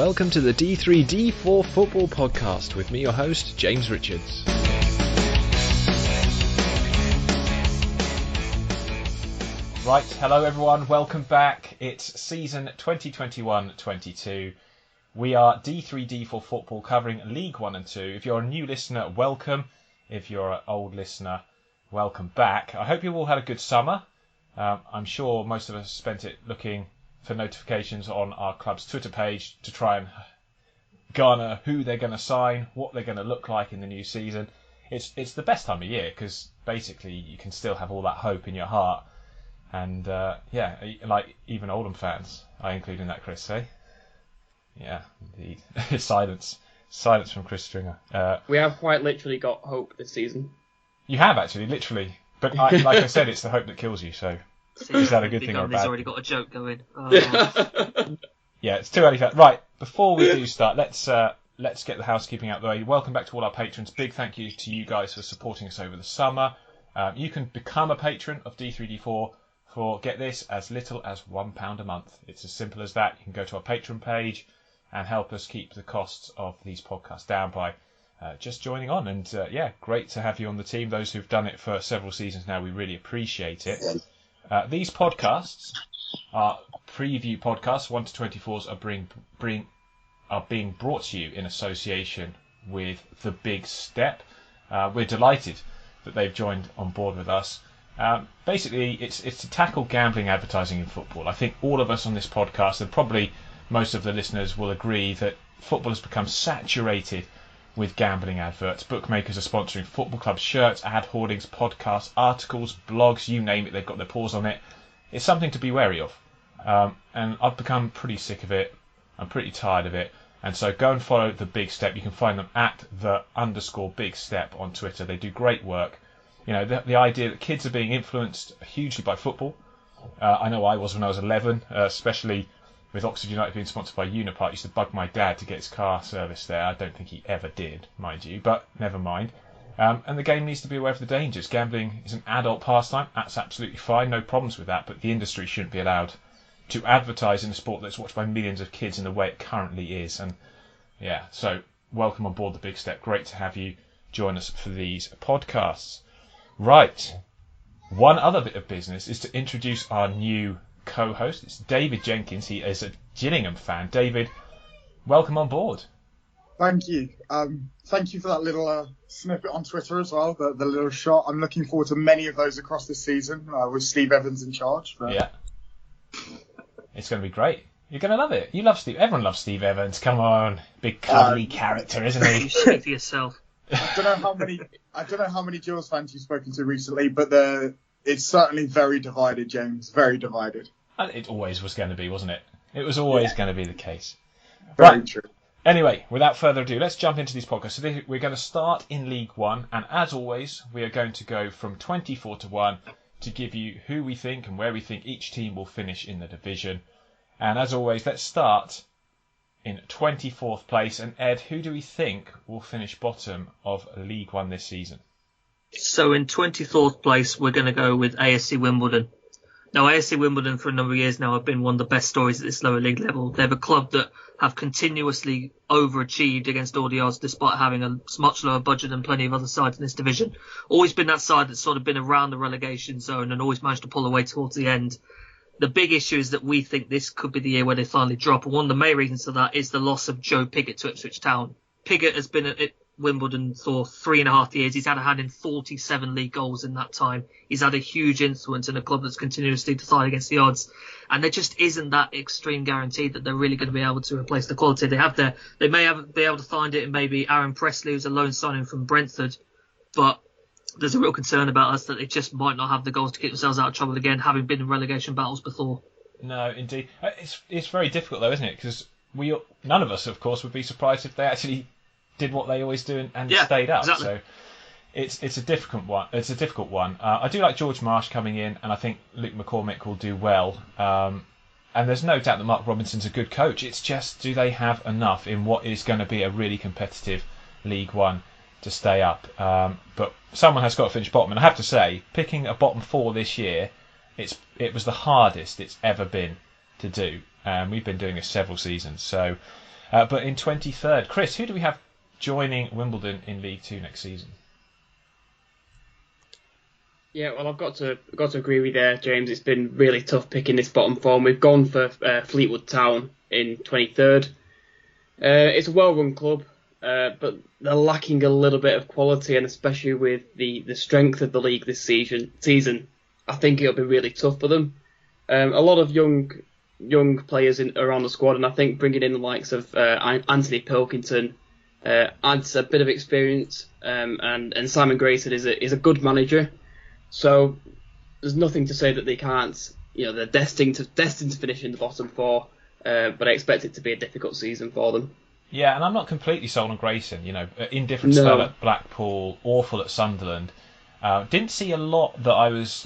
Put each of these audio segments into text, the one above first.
welcome to the D3D4 Football Podcast with me, your host, James Richards. Right, hello everyone, welcome back. It's season 2021-22. We are D3D4 Football covering League 1 and 2. If you're a new listener, welcome. If you're an old listener, welcome back. I hope you all had a good summer. I'm sure most of us spent it looking for notifications on our club's Twitter page to try and garner who they're going to sign, what they're going to look like in the new season. It's the best time of year because basically you can still have all that hope in your heart. And like even Oldham fans, I include in that, Chris, eh? Yeah, indeed. Silence from Chris Stringer. We have quite literally got hope this season. You have actually, literally. But like I said, it's the hope that kills you, so... Is that a good thing or a bad? He's already got a joke going. Oh. Yeah, it's too early for that. Right, before we do start, let's get the housekeeping out of the way. Welcome back to all our patrons. Big thank you to you guys for supporting us over the summer. You can become a patron of D3D4 for, get this, as little as £1 a month. It's as simple as that. You can go to our Patreon page and help us keep the costs of these podcasts down by just joining on. And great to have you on the team. Those who've done it for several seasons now, we really appreciate it. These podcasts are preview podcasts. 1 to 24s are being brought to you in association with The Big Step. We're delighted that they've joined on board with us. Basically, it's to tackle gambling advertising in football. I think all of us on this podcast, and probably most of the listeners, will agree that football has become saturated with gambling adverts. Bookmakers are sponsoring football club shirts, ad hoardings, podcasts, articles, blogs, you name it, they've got their paws on it. It's something to be wary of. And I've become pretty sick of it. I'm pretty tired of it. And so go and follow The Big Step. You can find them at _Big Step on Twitter. They do great work. You know, the idea that kids are being influenced hugely by football. I know I was when I was 11, especially with Oxford United being sponsored by Unipart. I used to bug my dad to get his car serviced there. I don't think he ever did, mind you, but never mind. And the game needs to be aware of the dangers. Gambling is an adult pastime. That's absolutely fine, no problems with that, but the industry shouldn't be allowed to advertise in a sport that's watched by millions of kids in the way it currently is. And yeah, so welcome on board The Big Step. Great to have you join us for these podcasts. Right. One other bit of business is to introduce our new co-host. It's David Jenkins. He is a Gillingham fan. David, welcome on board. Thank you. Thank you for that little snippet on Twitter as well, the little shot. I'm looking forward to many of those across this season with Steve Evans in charge. But... yeah. It's going to be great. You're going to love it. You love Steve. Everyone loves Steve Evans. Come on. Big cuddly character, isn't he? You speak for yourself. I don't know how many Gills fans you've spoken to recently, but it's certainly very divided, James. Very divided. It always was going to be, wasn't it? It was always going to be the case. Very true. Anyway, without further ado, let's jump into these podcasts. So we're going to start in League 1, and as always, we are going to go from 24 to 1 to give you who we think and where we think each team will finish in the division. And as always, let's start in 24th place. And Ed, who do we think will finish bottom of League 1 this season? So in 24th place, we're going to go with ASC Wimbledon. Now, ASC Wimbledon for a number of years now have been one of the best stories at this lower league level. They're a club that have continuously overachieved against all the odds despite having a much lower budget than plenty of other sides in this division. Always been that side that's sort of been around the relegation zone and always managed to pull away towards the end. The big issue is that we think this could be the year where they finally drop. And one of the main reasons for that is the loss of Joe Pigott to Ipswich Town. Pigott has been at Wimbledon for 3.5 years. He's had a hand in 47 league goals in that time. He's had a huge influence in a club that's continuously decided against the odds. And there just isn't that extreme guarantee that they're really going to be able to replace the quality they have there. They may be able to find it in maybe Aaron Presley, who's a loan signing from Brentford. But there's a real concern about us that they just might not have the goals to get themselves out of trouble again, having been in relegation battles before. No, indeed. It's very difficult, though, isn't it? Because none of us, of course, would be surprised if they actually did what they always do and stayed up. Exactly. So it's a difficult one. It's a difficult one. I do like George Marsh coming in, and I think Luke McCormick will do well. And there's no doubt that Mark Robinson's a good coach. It's just, do they have enough in what is going to be a really competitive League 1 to stay up? But someone has got to finish bottom. And I have to say, picking a bottom 4 this year, it was the hardest it's ever been to do. We've been doing this several seasons. So But in 23rd, Chris, who do we have joining Wimbledon in League Two next season? Yeah, well, I've got to agree with you there, James. It's been really tough picking this bottom form. We've gone for Fleetwood Town in 23rd. It's a well-run club, but they're lacking a little bit of quality, and especially with the strength of the league this season, I think it'll be really tough for them. A lot of young players are on the squad, and I think bringing in the likes of Anthony Pilkington adds a bit of experience, and Simon Grayson is a good manager. So there's nothing to say that they can't. They're destined to finish in the bottom four, but I expect it to be a difficult season for them. Yeah, and I'm not completely sold on Grayson. Indifferent spell at Blackpool, awful at Sunderland. Didn't see a lot that I was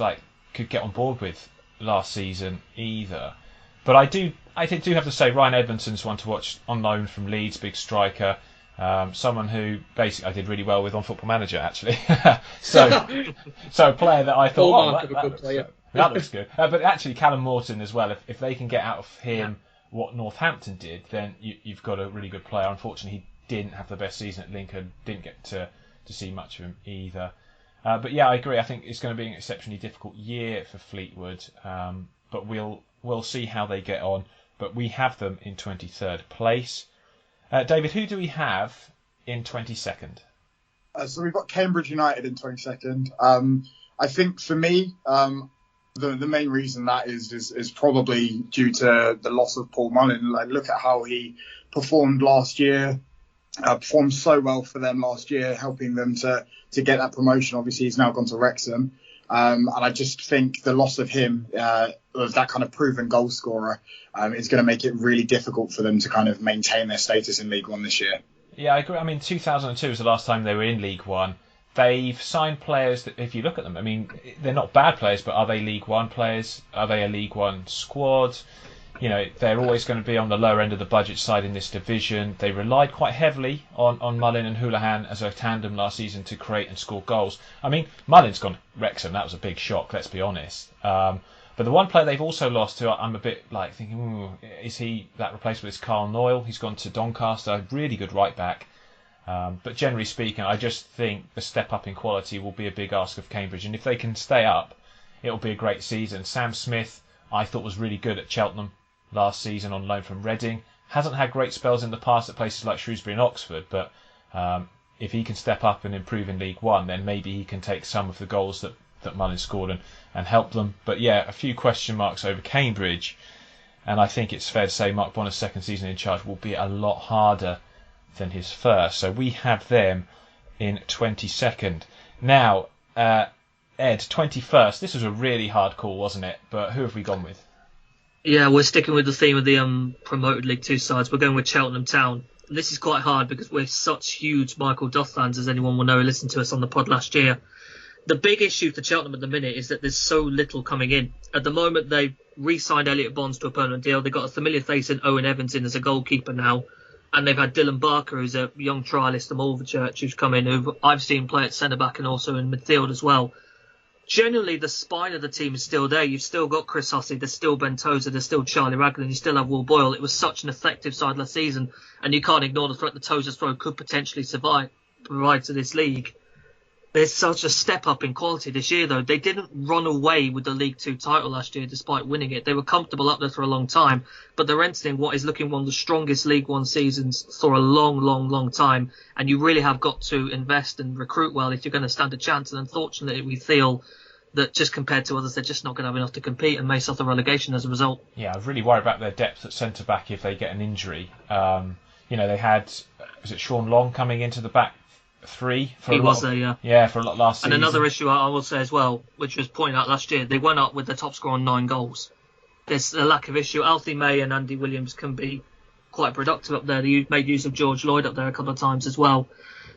could get on board with last season either. But I do have to say Ryan Edmondson's one to watch on loan from Leeds, big striker. Someone who basically I did really well with on Football Manager, actually. so a player that I thought, that looks good. But actually, Callum Morton as well. If they can get out of him what Northampton did, then you've got a really good player. Unfortunately, he didn't have the best season at Lincoln. Didn't get to see much of him either. But yeah, I agree. I think it's going to be an exceptionally difficult year for Fleetwood. But we'll see how they get on. But we have them in 23rd place. David, who do we have in 22nd? So we've got Cambridge United in 22nd. I think for me, the main reason that is probably due to the loss of Paul Mullin. Look at how he performed last year. Performed so well for them last year, helping them to get that promotion. Obviously, he's now gone to Wrexham. And I just think the loss of him, of that kind of proven goal scorer, is going to make it really difficult for them to kind of maintain their status in League One this year. Yeah, I agree. I mean, 2002 was the last time they were in League One. They've signed players that, if you look at them, I mean, they're not bad players, but are they League One players? Are they a League One squad? They're always going to be on the lower end of the budget side in this division. They relied quite heavily on Mullin and Houlihan as a tandem last season to create and score goals. I mean, Mullin's gone to Wrexham. That was a big shock, let's be honest. But the one player they've also lost to, I'm a bit thinking, is he that replacement? Is Carl Noyle. He's gone to Doncaster, a really good right back. But generally speaking, I just think the step up in quality will be a big ask of Cambridge. And if they can stay up, it'll be a great season. Sam Smith, I thought, was really good at Cheltenham last season on loan from Reading. Hasn't had great spells in the past at places like Shrewsbury and Oxford, but if he can step up and improve in League One, then maybe he can take some of the goals that Mullin scored and help them. But yeah, a few question marks over Cambridge, and I think it's fair to say Mark Bonner's second season in charge will be a lot harder than his first. So we have them in 22nd. Now, Ed, 21st. This was a really hard call, wasn't it? But who have we gone with? Yeah, we're sticking with the theme of the promoted League Two sides. We're going with Cheltenham Town. And this is quite hard because we're such huge Michael Duff fans, as anyone will know who listened to us on the pod last year. The big issue for Cheltenham at the minute is that there's so little coming in. At the moment, they've re-signed Elliot Bonds to a permanent deal. They've got a familiar face in Owen Evans in as a goalkeeper now. And they've had Dylan Barker, who's a young trialist from Alverchurch, who's come in, who I've seen play at centre-back and also in midfield as well. Generally, the spine of the team is still there. You've still got Chris Hussey, there's still Ben Tozer, there's still Charlie Raglan, you still have Will Boyle. It was such an effective side last season, and you can't ignore the threat that Tozer's throw could potentially provide to this league. There's such a step up in quality this year, though. They didn't run away with the League Two title last year despite winning it. They were comfortable up there for a long time, but they're entering what is looking one of the strongest League One seasons for a long, long, long time. And you really have got to invest and recruit well if you're going to stand a chance. And unfortunately, we feel that just compared to others, they're just not going to have enough to compete and may suffer relegation as a result. Yeah, I really worry about their depth at centre-back if they get an injury. They had, was it Sean Long coming into the back three? For a lot last season. And another issue I will say as well, which was pointed out last year, they went up with the top scorer on 9 goals. There's a lack of issue. Alfie May and Andy Williams can be quite productive up there. They made use of George Lloyd up there a couple of times as well.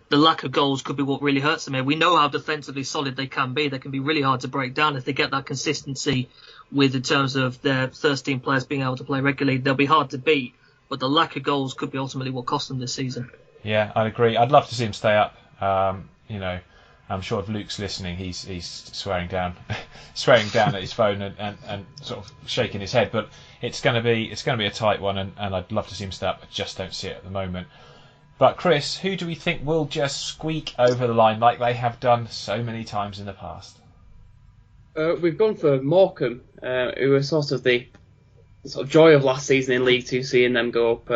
The lack of goals could be what really hurts them here. We know how defensively solid they can be. They can be really hard to break down. If they get that consistency in terms of their first team players being able to play regularly, they'll be hard to beat. But the lack of goals could be ultimately what cost them this season. Yeah, I'd agree. I'd love to see them stay up. I'm sure if Luke's listening, he's swearing down at his phone and sort of shaking his head. But it's going to be a tight one, and I'd love to see him step up. I just don't see it at the moment. But Chris, who do we think will just squeak over the line like they have done so many times in the past? We've gone for Morecambe, who were sort of the joy of last season in League Two, seeing them go up.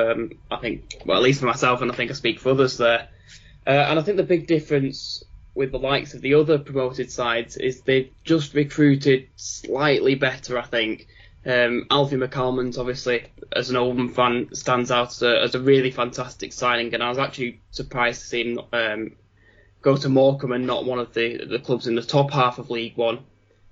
I think, well, at least for myself, and I think I speak for others there. And I think the big difference with the likes of the other promoted sides is they've just recruited slightly better, I think. Alfie McCalman's obviously, as an Oldham fan, stands out as a really fantastic signing, and I was actually surprised to see him go to Morecambe and not one of the clubs in the top half of League One.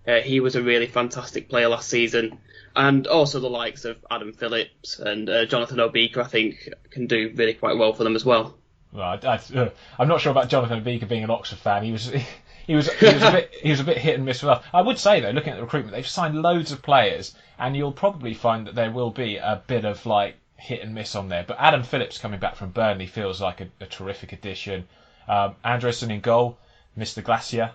He was a really fantastic player last season, and also the likes of Adam Phillips and Jonathan Obika, I think, can do really quite well for them as well. Well, I'm not sure about Jonathan Obika being an Oxford fan. He was a bit hit and miss with us. I would say though, looking at the recruitment, they've signed loads of players, and you'll probably find that there will be a bit of hit and miss on there. But Adam Phillips coming back from Burnley feels like a terrific addition. Andresen in goal, Mr. Glacier,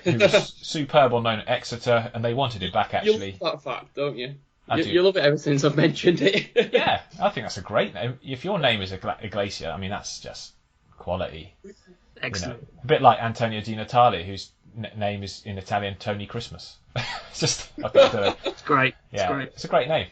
who was superb on loan at Exeter, and they wanted him back actually. You love that fact, don't you? I do. You love it ever since I've mentioned it. Yeah, I think that's a great name. If your name is a Glacier, I mean that's just quality. Excellent. A bit like Antonio Di Natale, whose name is in Italian Tony Christmas. It's just, I don't know. It's great. Yeah, it's a great name.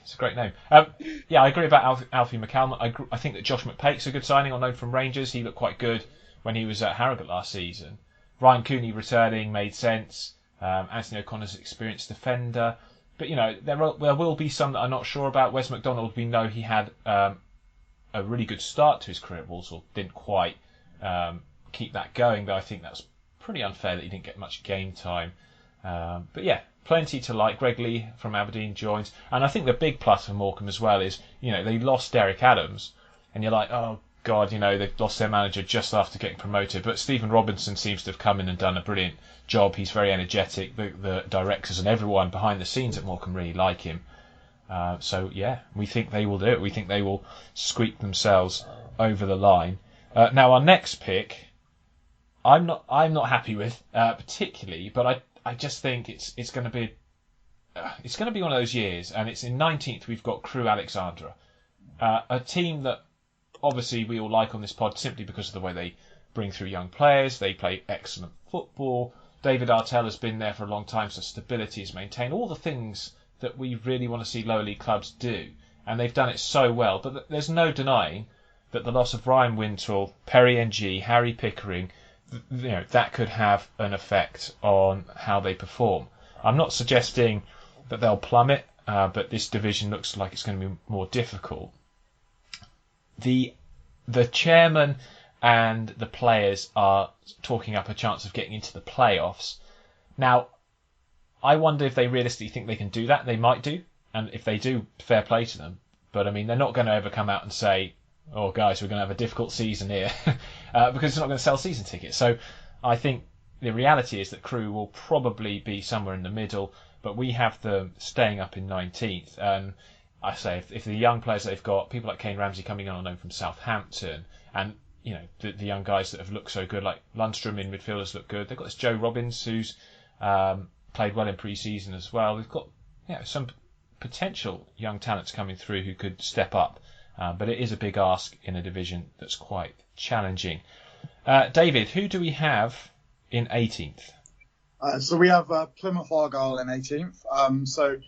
Yeah, I agree about Alfie McCalman. I think that Josh McPake's a good signing on loan from Rangers. He looked quite good when he was at Harrogate last season. Ryan Cooney returning made sense. Anthony O'Connor's an experienced defender. But, there will be some that I'm not sure about. Wes McDonald, we know he had a really good start to his career at Walsall. Didn't quite keep that going, though I think that's pretty unfair that he didn't get much game time. But yeah, plenty to like. Greg Lee from Aberdeen joins. And I think the big plus for Morecambe as well is, they lost Derek Adams. And you're like, oh, God, they've lost their manager just after getting promoted. But Stephen Robinson seems to have come in and done a brilliant job. He's very energetic. The directors and everyone behind the scenes at Morecambe really like him. So, yeah, we think they will do it. We think they will squeak themselves over the line. Now, our next pick, I'm not happy with particularly, but I just think it's going to be one of those years, and it's in 19th we've got Crewe Alexandra, a team that obviously we all like on this pod simply because of the way they bring through young players. They play excellent football. David Artell has been there for a long time, so stability is maintained. All the things that we really want to see lower league clubs do, and they've done it so well. But there's no denying that the loss of Ryan Wintle, Perry Ng, Harry Pickering, that could have an effect on how they perform. I'm not suggesting that they'll plummet, but this division looks like it's going to be more difficult. The chairman and the players are talking up a chance of getting into the playoffs. Now, I wonder if they realistically think they can do that. They might do, and if they do, fair play to them. But I mean, they're not going to ever come out and say, "Oh, guys, we're going to have a difficult season here," because it's not going to sell season tickets. So I think the reality is that Crewe will probably be somewhere in the middle, but we have them staying up in 19th. And I say, if the young players they've got, people like Kane Ramsey coming on loan from Southampton, and the young guys that have looked so good, like Lundstrom in midfielders look good. They've got this Joe Robbins who's played well in pre-season as well. They've got some potential young talents coming through who could step up. But it is a big ask in a division that's quite challenging. David, who do we have in 18th? So we have Plymouth Argyle in 18th. So,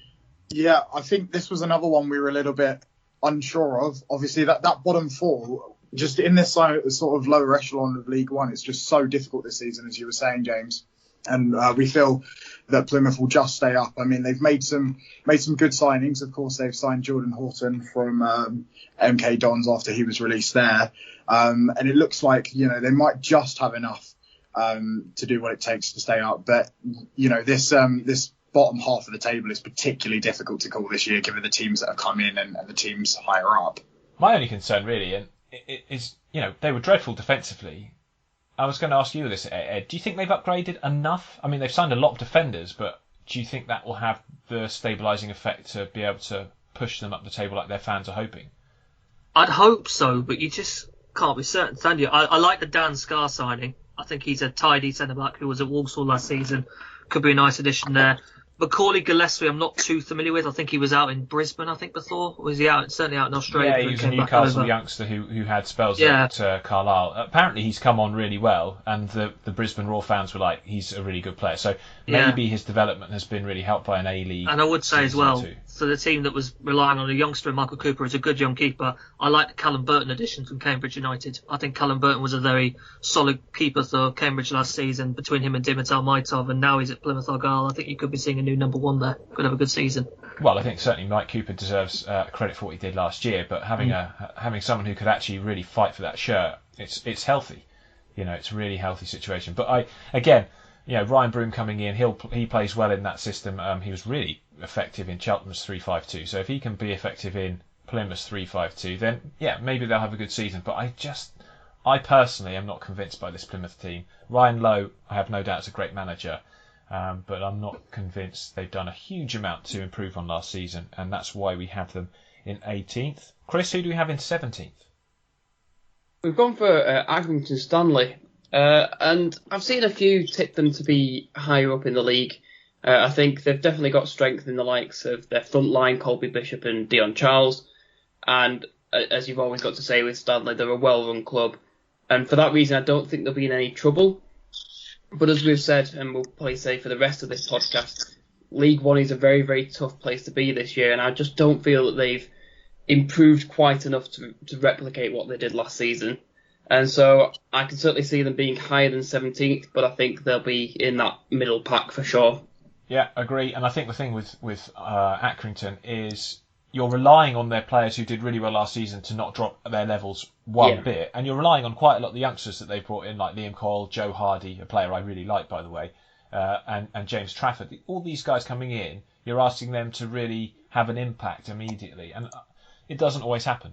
yeah, I think this was another one we were a little bit unsure of. Obviously, that bottom four, just in this sort of lower echelon of League One, it's just so difficult this season, as you were saying, James. And we feel that Plymouth will just stay up. I mean, they've made some good signings. Of course, they've signed Jordan Horton from MK Dons after he was released there. And it looks like, they might just have enough to do what it takes to stay up. But, this bottom half of the table is particularly difficult to call this year, given the teams that have come in and the teams higher up. My only concern, really, and it is, they were dreadful defensively. I was going to ask you this, Ed. Do you think they've upgraded enough? I mean, they've signed a lot of defenders, but do you think that will have the stabilising effect to be able to push them up the table like their fans are hoping? I'd hope so, but you just can't be certain, can you? I like the Dan Scarr signing. I think he's a tidy centre-back who was at Walsall last season. Could be a nice addition there. Macaulay Gillespie, I'm not too familiar with. I think he was out in Brisbane, I think, before. Or was he out? Certainly out in Australia. Yeah, he was a Newcastle youngster who had spells at Carlisle. Apparently, he's come on really well, and the Brisbane Roar fans were like, he's a really good player. So maybe his development has been really helped by an A-League. And I would say as well, for the team that was relying on a youngster, Michael Cooper is a good young keeper. I like the Calum Burton addition from Cambridge United. I think Calum Burton was a very solid keeper for Cambridge last season between him and Dimitar Maitov, and now he's at Plymouth Argyle. I think you could be seeing a new number one there. Could have a good season. Well, I think certainly Mike Cooper deserves credit for what he did last year, but having someone who could actually really fight for that shirt, it's healthy. It's a really healthy situation. But Ryan Broom coming in, he plays well in that system. He was really effective in Cheltenham's 3-5-2. So if he can be effective in Plymouth's 3-5-2, then maybe they'll have a good season. But I personally am not convinced by this Plymouth team. Ryan Lowe, I have no doubt, is a great manager. But I'm not convinced they've done a huge amount to improve on last season, and that's why we have them in 18th. Chris, who do we have in 17th? We've gone for Accrington Stanley, and I've seen a few tip them to be higher up in the league. I think they've definitely got strength in the likes of their front line, Colby Bishop and Dion Charles, and as you've always got to say with Stanley, they're a well-run club, and for that reason I don't think they'll be in any trouble. But as we've said, and we'll probably say for the rest of this podcast, League One is a very, very tough place to be this year, and I just don't feel that they've improved quite enough to replicate what they did last season. And so I can certainly see them being higher than 17th, but I think they'll be in that middle pack for sure. Yeah, agree. And I think the thing with Accrington is you're relying on their players who did really well last season to not drop their levels one bit. And you're relying on quite a lot of the youngsters that they brought in, like Liam Coyle, Joe Hardy, a player I really like, by the way, and James Trafford. All these guys coming in, you're asking them to really have an impact immediately. And it doesn't always happen.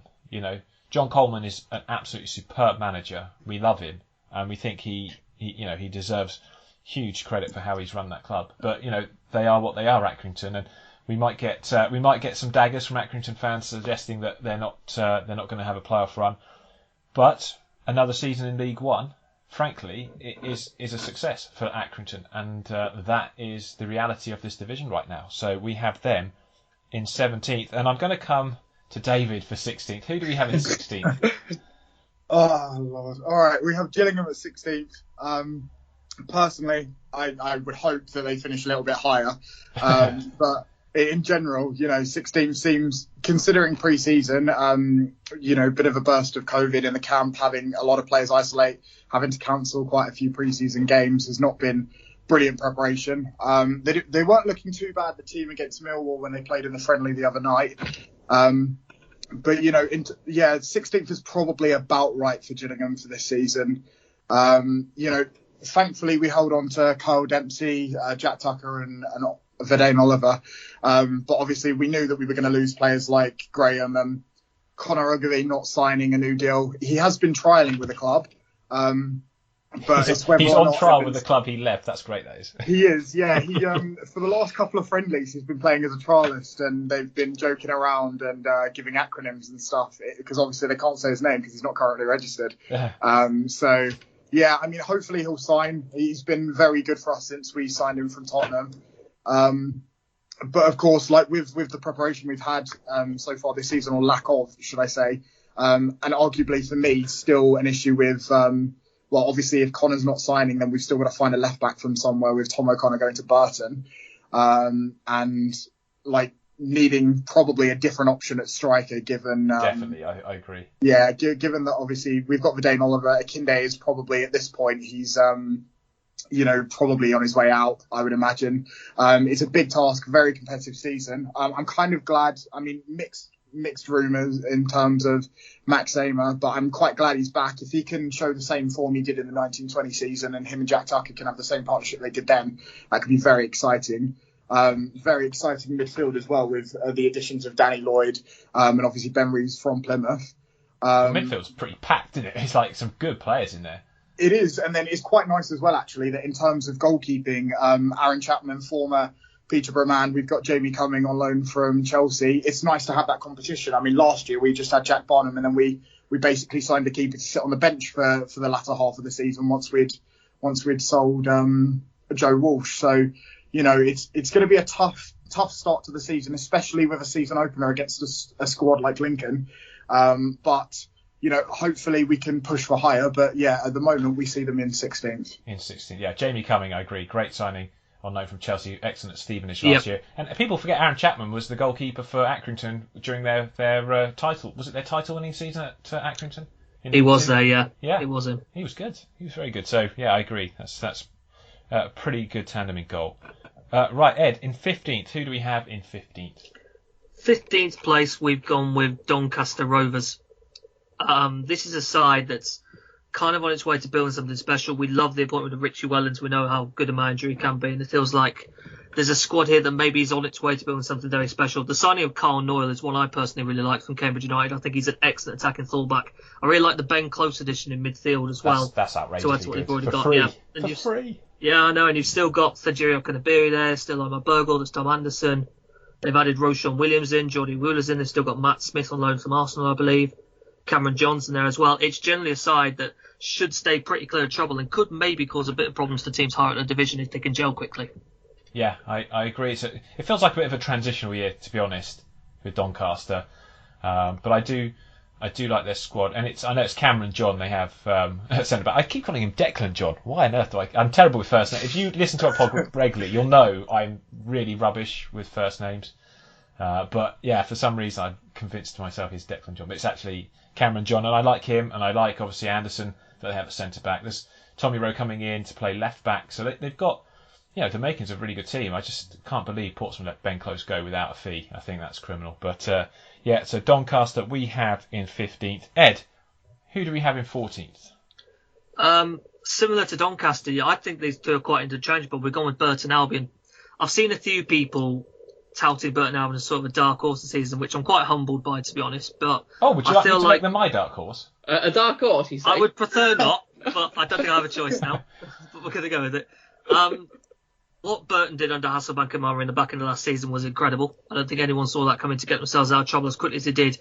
John Coleman is an absolutely superb manager. We love him. And we think he deserves huge credit for how he's run that club. But, they are what they are, Accrington. And we might get some daggers from Accrington fans suggesting that they're not going to have a playoff run, but another season in League One, frankly, is a success for Accrington, and that is the reality of this division right now. So we have them in 17th, and I'm going to come to David for 16th. Who do we have in 16th? Oh Lord! All right, we have Gillingham at 16th. Personally, I would hope that they finish a little bit higher, but in general, 16th seems, considering pre-season, bit of a burst of COVID in the camp, having a lot of players isolate, having to cancel quite a few pre-season games has not been brilliant preparation. They weren't looking too bad, the team against Millwall, when they played in the friendly the other night. But 16th is probably about right for Gillingham for this season. Thankfully we held on to Kyle Dempsey, Jack Tucker and Verdane Oliver. But obviously we knew that we were going to lose players like Graham and Conor Ogilvie not signing a new deal. He has been trialling with the club. But he's on trial with the club he left. That's great, that is. He is, yeah. He for the last couple of friendlies, he's been playing as a trialist, and they've been joking around and giving acronyms and stuff, because obviously they can't say his name because he's not currently registered. So, yeah, I mean, hopefully he'll sign. He's been very good for us since we signed him from Tottenham. But of course, like with the preparation we've had so far this season, or lack of, should I say, and arguably for me, still an issue with. Well, obviously, if Connor's not signing, then we've still got to find a left back from somewhere, with Tom O'Connor going to Burton, and needing probably a different option at striker. Given definitely, I agree. Yeah, given that obviously we've got Verdane Oliver, Akinde is probably at this point he's probably on his way out, I would imagine. It's a big task, very competitive season. I'm kind of glad. I mean, mixed rumours in terms of Max Amer, but I'm quite glad he's back. If he can show the same form he did in the 1920 season, and him and Jack Tucker can have the same partnership they did then, that could be very exciting. Very exciting midfield as well, with the additions of Danny Lloyd and obviously Ben Reeves from Plymouth. The midfield's pretty packed, isn't it? It's like some good players in there. It is, and then it's quite nice as well, actually, that in terms of goalkeeping, Aaron Chapman, former Peterborough man, we've got Jamie Cumming on loan from Chelsea. It's nice to have that competition. I mean, last year we just had Jack Barnum, and then we basically signed a keeper to sit on the bench for the latter half of the season once we'd once we'd sold Joe Walsh. So, it's going to be a tough start to the season, especially with a season opener against a squad like Lincoln. But hopefully we can push for higher. But yeah, at the moment we see them in 16th. In 16th, yeah. Jamie Cumming, I agree. Great signing on loan from Chelsea. Excellent at Stevenage last year. And people forget Aaron Chapman was the goalkeeper for Accrington during their title. Was it their title winning season at Accrington? He was there, yeah. Yeah. He was him. He was good. He was very good. So yeah, I agree. That's a pretty good tandem in goal. Right, Ed, in 15th, who do we have in 15th? 15th place, we've gone with Doncaster Rovers. This is a side that's kind of on its way to building something special. We love the appointment of Richie Wellens. We know how good a manager he can be, and it feels like there's a squad here that maybe is on its way to building something very special. The signing of Carl Noyle is one I personally really like from Cambridge United. I think he's an excellent attacking fullback. I really like the Ben Close addition in midfield as well. That's outrageous. To add to what they've already got. Free. Yeah. For free. Yeah, I know, and you've still got Sergio Canabiri there, still Omar Burgle, there's Tom Anderson. They've added Roshan Williams in, Jordy Wheeler's in, they've still got Matt Smith on loan from Arsenal, I believe. Cameron Johnson there as well. It's generally a side that should stay pretty clear of trouble and could maybe cause a bit of problems to teams higher in the division if they can gel quickly. Yeah, I agree. So it feels like a bit of a transitional year, to be honest, with Doncaster. But I do like their squad, and I know it's Cameron John they have at centre back. I keep calling him Declan John. Why on earth do I'm terrible with first names. If you listen to our pod regularly, you'll know I'm really rubbish with first names. But yeah, for some reason I'm convinced to myself he's Declan John, but it's actually Cameron John, and I like him, and I like obviously Anderson that they have at centre back. There's Tommy Rowe coming in to play left back, so they've got the makings of a really good team. I just can't believe Portsmouth let Ben Close go without a fee. I think that's criminal. But yeah, so Doncaster we have in 15th. Ed, who do we have in 14th? Similar to Doncaster, I think these two are quite interchangeable. We're going with Burton Albion. I've seen a few people touting Burton Albion as sort of a dark horse this season, which I'm quite humbled by, to be honest. But would you like me to make them my dark horse? A dark horse, you say? I would prefer not, but I don't think I have a choice now. But we're going to go with it. What Burton did under Hasselbank and Mara in the back end of last season was incredible. I don't think anyone saw that coming to get themselves out of trouble as quickly as they did.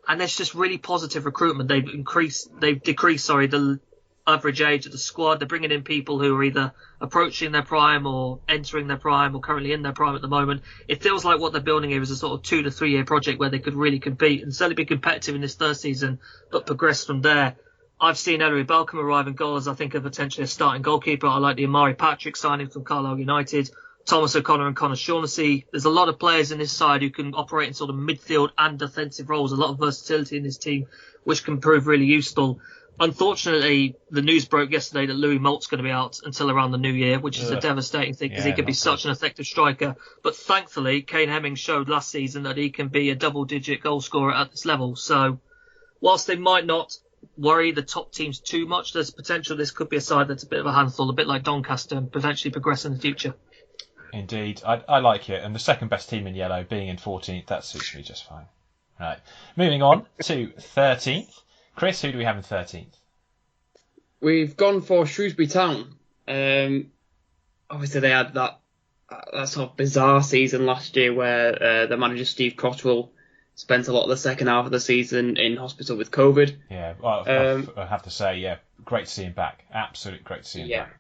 And there's just really positive recruitment. They've decreased the average age of the squad. They're bringing in people who are either approaching their prime or entering their prime or currently in their prime at the moment. It feels like what they're building here is a sort of 2 to 3 year project where they could really compete and certainly be competitive in this third season, but progress from there. I've seen Ellery Balcom arrive in goal as I think of potentially a starting goalkeeper. I like the Amari Patrick signing from Carlisle United, Thomas O'Connor and Connor Shaughnessy. There's a lot of players in this side who can operate in sort of midfield and defensive roles. A lot of versatility in this team, which can prove really useful. Unfortunately, the news broke yesterday that Louis Malt's going to be out until around the new year, which is a devastating thing because he could be such an effective striker. But thankfully, Kane Hemming showed last season that he can be a double-digit goal scorer at this level. So whilst they might not worry the top teams too much, there's potential this could be a side that's a bit of a handful, a bit like Doncaster, and potentially progress in the future. Indeed, I like it, and the second best team in yellow being in 14th, that suits me just fine. Right, moving on to 13th. Chris, who do we have in 13th? We've gone for Shrewsbury Town. Obviously they had that sort of bizarre season last year where the manager Steve Cottrell spent a lot of the second half of the season in hospital with COVID. Yeah, well, I have to say, great to see him back. Absolutely great to see him back.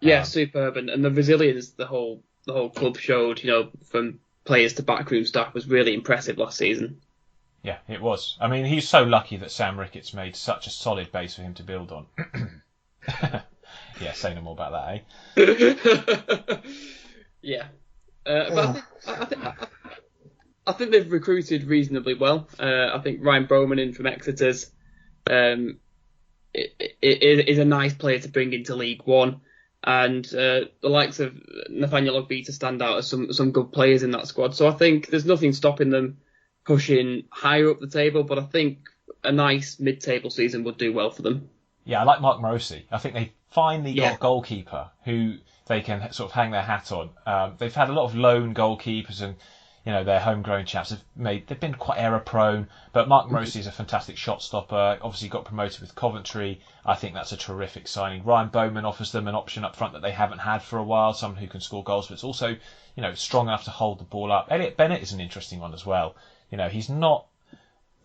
Yeah, superb. And the resilience the whole club showed, from players to backroom staff was really impressive last season. Yeah, it was. I mean, he's so lucky that Sam Ricketts made such a solid base for him to build on. Yeah, say no more about that, eh? Yeah. But I think they've recruited reasonably well. I think Ryan Bowman in from Exeter's is a nice player to bring into League One. And the likes of Nathaniel Ogbita stand out as some good players in that squad. So I think there's nothing stopping them pushing higher up the table, but I think a nice mid-table season would do well for them. Yeah, I like Mark Morosi. I think they finally got a goalkeeper who they can sort of hang their hat on. They've had a lot of lone goalkeepers and their homegrown chaps they've been quite error prone, but Mark Morosi is a fantastic shot stopper. Obviously got promoted with Coventry. I think that's a terrific signing. Ryan Bowman offers them an option up front that they haven't had for a while, someone who can score goals, but it's also, strong enough to hold the ball up. Elliot Bennett is an interesting one as well. He's not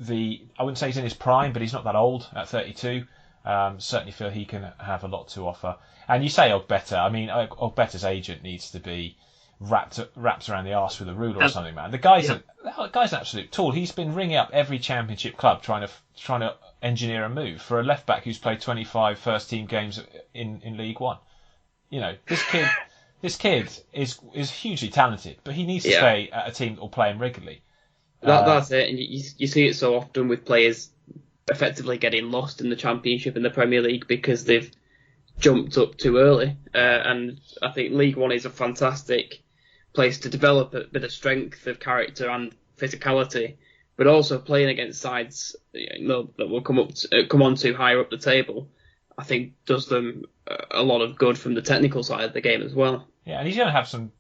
I wouldn't say he's in his prime, but he's not that old at 32. Certainly feel he can have a lot to offer. And you say Ogbeta. I mean, Ogbeta's agent needs to be wrapped around the arse with a ruler or something, man. The guy's an absolute tool. He's been ringing up every Championship club trying to engineer a move for a left back who's played 25 first team games in League One. This kid is hugely talented, but he needs to stay at a team that will play him regularly. That's it, and you see it so often with players effectively getting lost in the Championship and the Premier League because they've jumped up too early. And I think League One is a fantastic place to develop a bit of strength of character and physicality, but also playing against sides that will come on too higher up the table, I think does them a lot of good from the technical side of the game as well. Yeah, and he's going to have some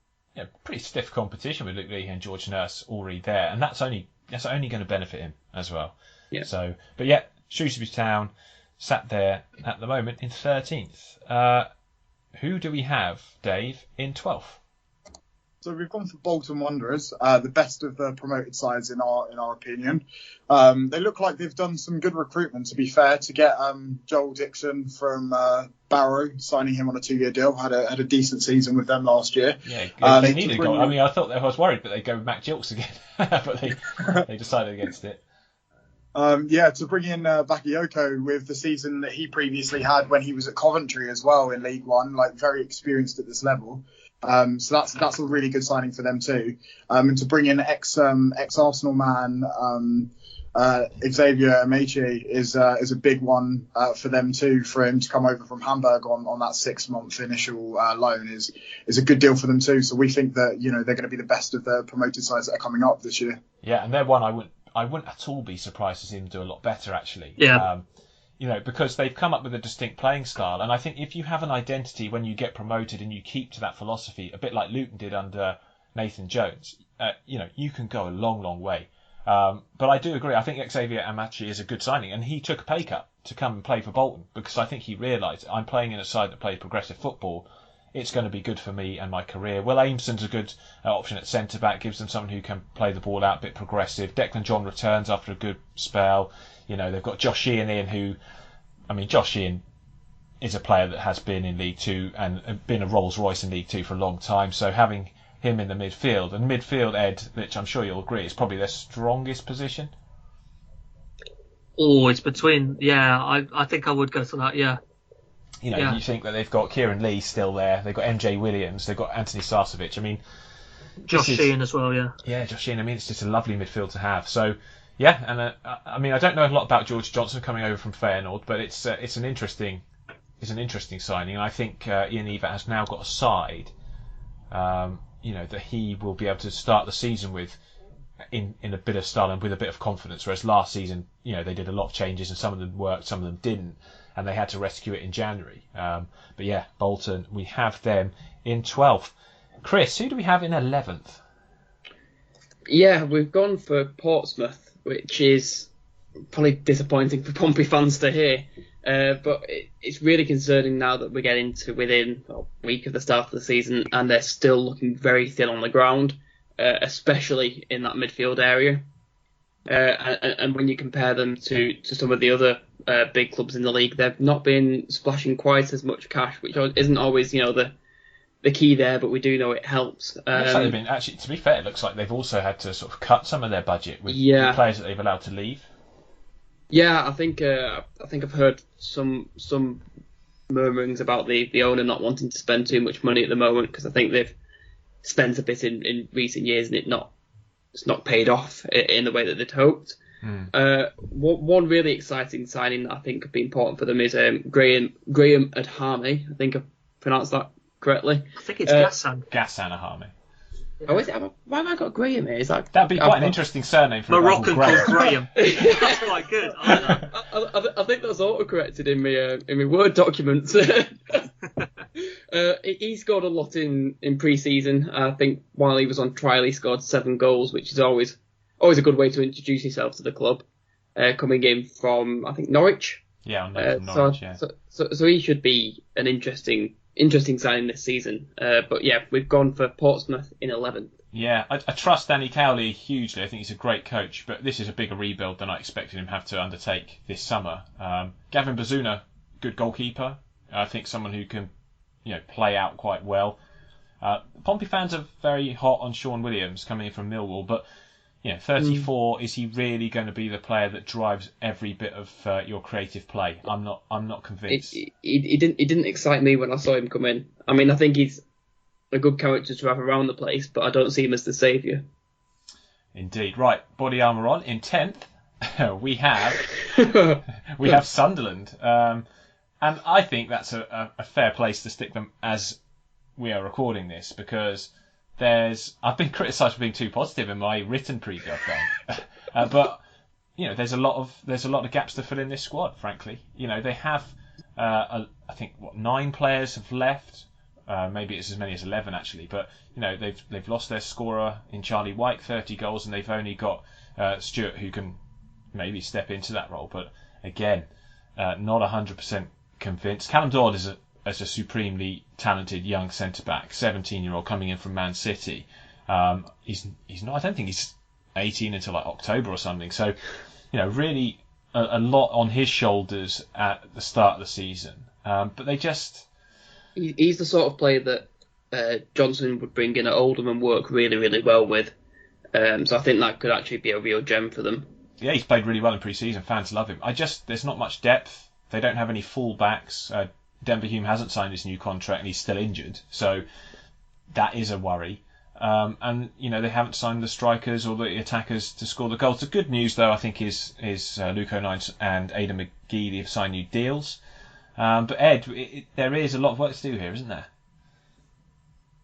pretty stiff competition with Luke Leahy and George Nurse already there, and that's only going to benefit him as well. Yeah. So, but yeah, Shrewsbury Town sat there at the moment in 13th. Who do we have, Dave, in 12th? So we've gone for Bolton Wanderers, the best of the promoted sides in our opinion. They look like they've done some good recruitment, to be fair, to get Joel Dixon from Barrow, signing him on a 2-year deal. Had a decent season with them last year. Yeah, they needed a goal. I mean, I was worried that they'd go with Mac Gilks again, but they decided against it. To bring in Bakayoko with the season that he previously had when he was at Coventry as well in League One, like very experienced at this level. So that's a really good signing for them too. And to bring in ex Arsenal man Xavier Ameche is a big one for them too. For him to come over from Hamburg on that 6-month initial loan is a good deal for them too. So we think that they're going to be the best of the promoted sides that are coming up this year. Yeah, and they're one I wouldn't at all be surprised to see them do a lot better actually. Yeah. Because they've come up with a distinct playing style. And I think if you have an identity when you get promoted and you keep to that philosophy, a bit like Luton did under Nathan Jones, you can go a long, long way. But I do agree. I think Xavier Amachi is a good signing. And he took a pay cut to come and play for Bolton because I think he realised I'm playing in a side that plays progressive football. It's going to be good for me and my career. Will Ameson's a good option at centre-back, gives them someone who can play the ball out, a bit progressive. Declan John returns after a good spell. They've got Josh Sheehan in Josh Sheehan is a player that has been in League Two and been a Rolls Royce in League Two for a long time. So having him in the midfield, and midfield, Ed, which I'm sure you'll agree, is probably their strongest position. Oh, it's between, I think I would go for that, yeah. You think that they've got Kieran Lee still there, they've got MJ Williams, they've got Anthony Sarcevic. I mean, Josh Sheehan as well, yeah. Yeah, Josh Sheehan. I mean, it's just a lovely midfield to have. So, yeah, and I don't know a lot about George Johnson coming over from Feyenoord, but it's an interesting signing, and I think Ian Eva has now got a side, that he will be able to start the season with in a bit of style and with a bit of confidence. Whereas last season, they did a lot of changes and some of them worked, some of them didn't, and they had to rescue it in January. But yeah, Bolton, we have them in 12th. Chris, who do we have in 11th? Yeah, we've gone for Portsmouth, which is probably disappointing for Pompey fans to hear. But it's really concerning now that we're getting to within a week of the start of the season and they're still looking very thin on the ground, especially in that midfield area. And when you compare them to some of the other big clubs in the league, they've not been splashing quite as much cash, which isn't always, the key there, but we do know it helps. Looks like they've been, actually, to be fair, it looks like they've also had to sort of cut some of their budget with the players that they've allowed to leave. Yeah, I think I've heard some murmurings about the owner not wanting to spend too much money at the moment because I think they've spent a bit in recent years and it's not paid off in the way that they'd hoped. One really exciting signing that I think could be important for them is Graham Adhame. I think I've pronounced that correctly. I think it's Ghassan Adhame. Oh, is it? Why have I got Graham here? Is that that'd be quite an interesting surname for Moroccan called Graham? That's quite good. I think that's auto-corrected in my Word documents. He scored a lot in pre-season. I think while he was on trial, he scored 7 goals, which is always a good way to introduce yourself to the club. Coming in from I think Norwich. Yeah, from Norwich. So he should be an interesting signing this season. But yeah, we've gone for Portsmouth in 11th. Yeah, I trust Danny Cowley hugely. I think he's a great coach, but this is a bigger rebuild than I expected him to have to undertake this summer. Gavin Bazuna good goalkeeper. I think someone who can, play out quite well. Pompey fans are very hot on Sean Williams coming in from Millwall, but 34, is he really going to be the player that drives every bit of your creative play? I'm not convinced. He didn't excite me when I saw him come in. I mean, I think he's a good character to have around the place, but I don't see him as the saviour. Indeed. Right, body armour on. In 10th, we have Sunderland. And I think that's a fair place to stick them as we are recording this, because I've been criticised for being too positive in my written preview, but there's a lot of gaps to fill in this squad. Frankly, they have I think 9 players have left. Maybe it's as many as 11 actually, but they've lost their scorer in Charlie White, 30 goals, and they've only got Stewart, who can maybe step into that role. But again, not 100% convinced. Calum Dodd is a supremely talented young centre back, 17-year-old coming in from Man City. He's not. I don't think he's 18 until like October or something. So, really a lot on his shoulders at the start of the season. But they just. He's the sort of player that Johnson would bring in at Oldham and work really, really well with. So I think that could actually be a real gem for them. Yeah, he's played really well in pre-season. Fans love him. There's not much depth. They don't have any full-backs. Denver Hume hasn't signed his new contract and he's still injured. So that is a worry. And, they haven't signed the strikers or the attackers to score the goals. The good news, though, I think, is Luke O'Nien and Aidan McGee. They've signed new deals. But Ed, there is a lot of work to do here, isn't there?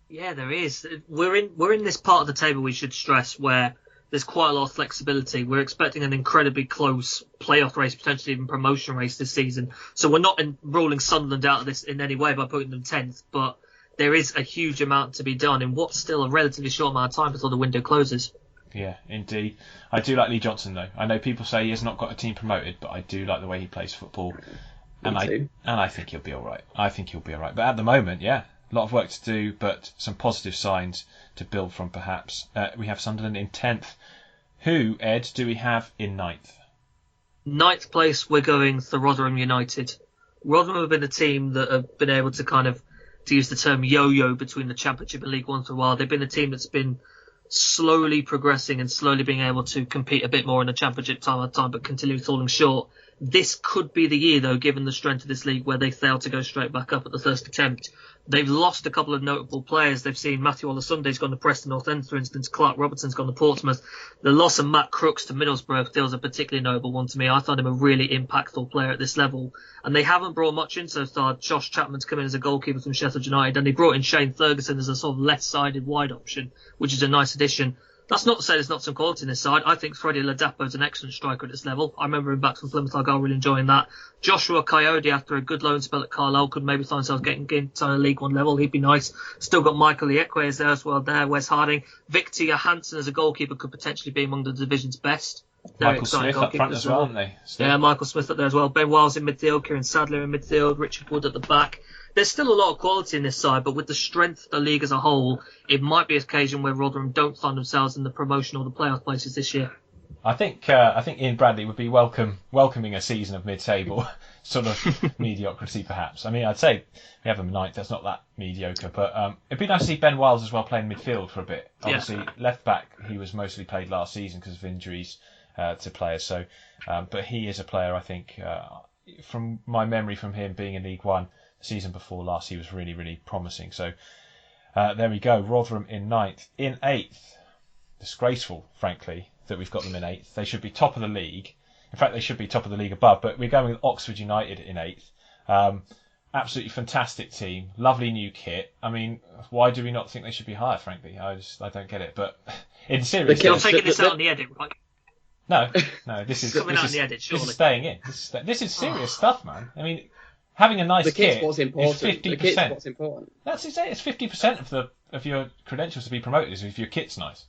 Yeah, there is. We're in this part of the table, we should stress, where there's quite a lot of flexibility. We're expecting an incredibly close playoff race, potentially even promotion race this season. So we're not ruling Sunderland out of this in any way by putting them 10th, but there is a huge amount to be done in what's still a relatively short amount of time before the window closes. Yeah, indeed. I do like Lee Johnson, though. I know people say he has not got a team promoted, but I do like the way he plays football. And I think he'll be all right. But at the moment, yeah, a lot of work to do, but some positive signs to build from, perhaps. We have Sunderland in 10th. Who, Ed, do we have in 9th? 9th place, we're going for Rotherham United. Rotherham have been a team that have been able to kind of, to use the term, yo-yo between the Championship and League One for a while. They've been a team that's been slowly progressing and slowly being able to compete a bit more in the Championship time after time, but continually falling short. This could be the year, though, given the strength of this league, where they fail to go straight back up at the first attempt. They've lost a couple of notable players. They've seen Matthew Olasunde's gone to Preston North End, for instance. Clark Robertson's gone to Portsmouth. The loss of Matt Crooks to Middlesbrough feels a particularly notable one to me. I found him a really impactful player at this level. And they haven't brought much in so far. Josh Chapman's come in as a goalkeeper from Sheffield United, and they brought in Shane Ferguson as a sort of left-sided wide option, which is a nice addition. That's not to say there's not some quality in this side. I think Freddie Ladapo's an excellent striker at this level. I remember him back from Plymouth Argyle, really enjoying that. Joshua Coyote, after a good loan spell at Carlisle, could maybe find himself getting into a League One level. He'd be nice. Still got Michael Iekwe there as well there. Wes Harding. Victor Johansson as a goalkeeper could potentially be among the division's best. Michael Smith up front as well, aren't they? Yeah, Michael Smith up there as well. Ben Wiles in midfield, Kieran Sadler in midfield, Richard Wood at the back. There's still a lot of quality in this side, but with the strength of the league as a whole, it might be an occasion where Rotherham don't find themselves in the promotion or the playoff places this year. I think Ian Bradley would be welcoming a season of mid-table sort of mediocrity, perhaps. I mean, I'd say we have them 9th. That's not that mediocre, but it'd be nice to see Ben Wiles as well playing midfield for a bit. Obviously, left back he was mostly played last season because of injuries to players. So, but he is a player I think, from my memory from him being in League One. Season before last, he was really, really promising. So there we go. Rotherham in 9th. In 8th, disgraceful, frankly, that we've got them in 8th. They should be top of the league. In fact, they should be top of the league above. But we're going with Oxford United in 8th. Absolutely fantastic team. Lovely new kit. I mean, why do we not think they should be higher, frankly? I don't get it. But in serious terms... You're taking this out on the edit, right? No, this is staying in. This is serious stuff, man. I mean... Having a nice kit is 50%. What's important. That's it. It's 50% of your credentials to be promoted is if your kit's nice.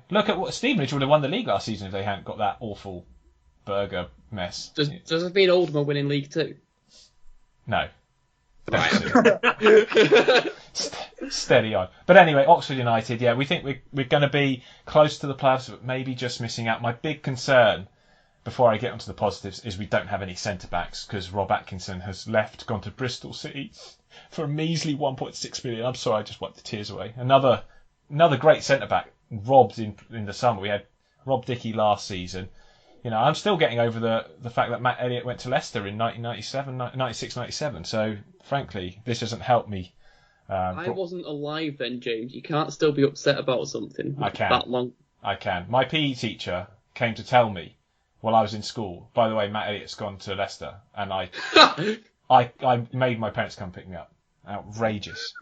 Look at what Stevenage would have won the league last season if they hadn't got that awful burger mess. Does it mean Oldham winning League 2? No. Steady on. But anyway, Oxford United. Yeah, we think we're going to be close to the playoffs, but maybe just missing out. My big concern before I get onto the positives, is we don't have any centre-backs because Rob Atkinson has left, gone to Bristol City for a measly 1.6 million. I'm sorry, I just wiped the tears away. Another great centre-back robbed in the summer. We had Rob Dickey last season. I'm still getting over the fact that Matt Elliott went to Leicester in 96-97. So, frankly, this doesn't help me. I wasn't alive then, James. You can't still be upset about something that long. I can. My PE teacher came to tell me while I was in school, by the way, Matt Elliott's gone to Leicester, and I made my parents come pick me up. Outrageous.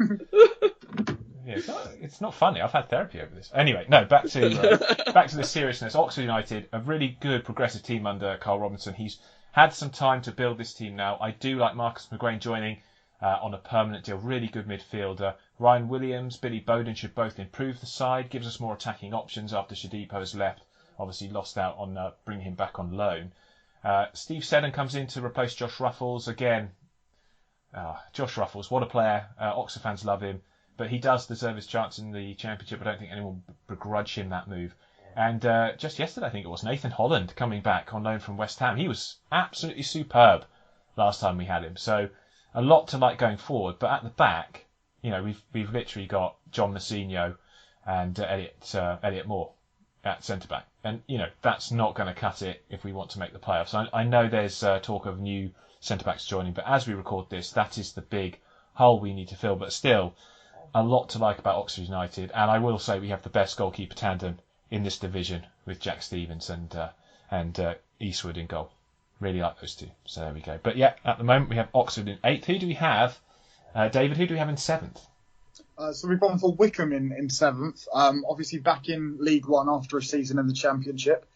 Yeah, it's not funny. I've had therapy over this. Anyway, no, back to the seriousness. Oxford United, a really good progressive team under Carl Robinson. He's had some time to build this team now. I do like Marcus McGuire joining on a permanent deal. Really good midfielder. Ryan Williams, Billy Bowden should both improve the side. Gives us more attacking options after Shadipo has left. Obviously lost out on bringing him back on loan. Steve Seddon comes in to replace Josh Ruffles. Again, Josh Ruffles, what a player. Oxford fans love him. But he does deserve his chance in the Championship. I don't think anyone will begrudge him that move. And just yesterday, I think it was, Nathan Holland coming back on loan from West Ham. He was absolutely superb last time we had him. So a lot to like going forward. But at the back, we've literally got John Mousinho and Elliot Moore at centre-back. And, that's not going to cut it if we want to make the playoffs. I know there's talk of new centre-backs joining, but as we record this, that is the big hole we need to fill. But still, a lot to like about Oxford United, and I will say we have the best goalkeeper tandem in this division with Jack Stevens and Eastwood in goal. Really like those two. So there we go. But yeah, at the moment we have Oxford in 8th. Who do we have? David, who do we have in 7th? So we've gone for Wickham in 7th. Obviously back in League One after a season in the Championship.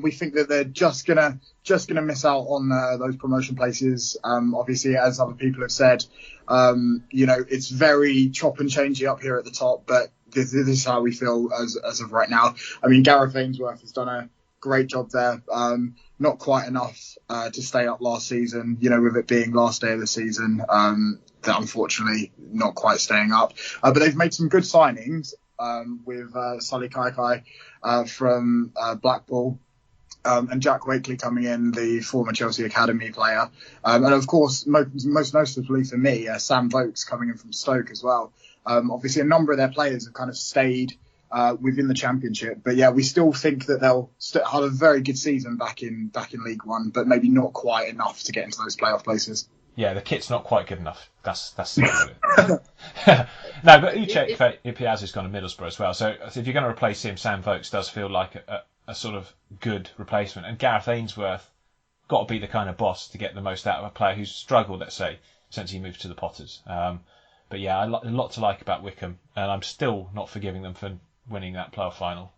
We think that they're just gonna miss out on those promotion places. Obviously, as other people have said, it's very chop and changey up here at the top, but this is how we feel as of right now. I mean, Gareth Ainsworth has done a great job there. Not quite enough to stay up last season, with it being last day of the season. That unfortunately not quite staying up. But they've made some good signings with Sully Kaikai from Blackpool. And Jack Wakely coming in, the former Chelsea Academy player. And of course, most noticeably for me, Sam Vokes coming in from Stoke as well. Obviously, a number of their players have kind of stayed within the Championship. But yeah, we still think that they'll have a very good season back in League One, but maybe not quite enough to get into those playoff places. Yeah, the kit's not quite good enough. That's simple. No, but Uche Ipiazu's gone to Middlesbrough as well. So if you're going to replace him, Sam Vokes does feel like a sort of good replacement. And Gareth Ainsworth got to be the kind of boss to get the most out of a player who's struggled, let's say, since he moved to the Potters. But yeah, a lot to like about Wickham, and I'm still not forgiving them for winning that playoff final.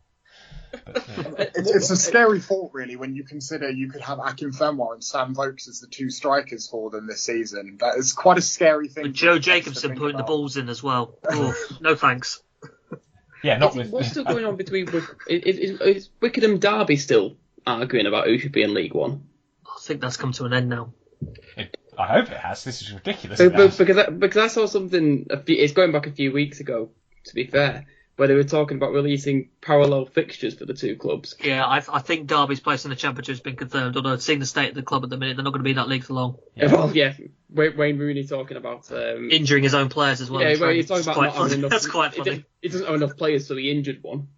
But, yeah. It's a scary thought, really, when you consider you could have Akin Fenwar and Sam Vokes as the two strikers for them this season. That is quite a scary thing. And Joe Jacobson putting the balls in as well. Oh, no thanks. Yeah, what's still going on between is Wickham and Derby still arguing about who should be in League One? I think that's come to an end now. I hope it has. This is ridiculous. Because I saw something. It's going back a few weeks ago, to be fair, where they were talking about releasing parallel fixtures for the two clubs. Yeah, I think Derby's place in the Championship has been confirmed, although seeing the state of the club at the minute, they're not going to be in that league for long. Yeah. Well, yeah, Wayne Rooney talking about injuring his own players as well. Yeah, well, he's talking about not having enough. That's quite funny. He doesn't have enough players, so he injured one.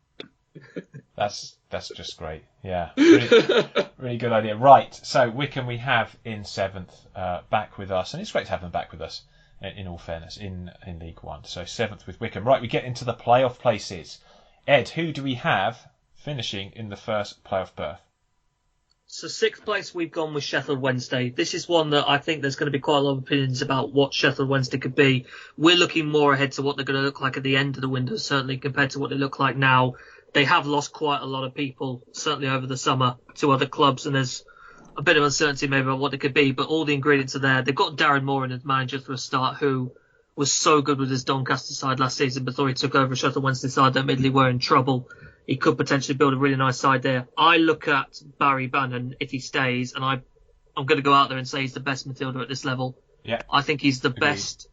That's just great. Yeah, really good idea. Right, so Wickham we have in 7th, back with us, and it's great to have them back with us. In all fairness, in League One. So 7th with Wickham. Right, we get into the playoff places. Ed, who do we have finishing in the first playoff berth? So 6th place, we've gone with Sheffield Wednesday. This is one that I think there's going to be quite a lot of opinions about what Sheffield Wednesday could be. We're looking more ahead to what they're going to look like at the end of the window, certainly compared to what they look like now. They have lost quite a lot of people, certainly over the summer, to other clubs, and there's a bit of uncertainty maybe about what it could be, but all the ingredients are there. They've got Darren Moran as manager for a start, who was so good with his Doncaster side last season, but thought he took over a Sheffield Wednesday side that admittedly were in trouble. He could potentially build a really nice side there. I look at Barry Bannon if he stays, and I'm going to go out there and say he's the best midfielder at this level. Yeah, I think he's the best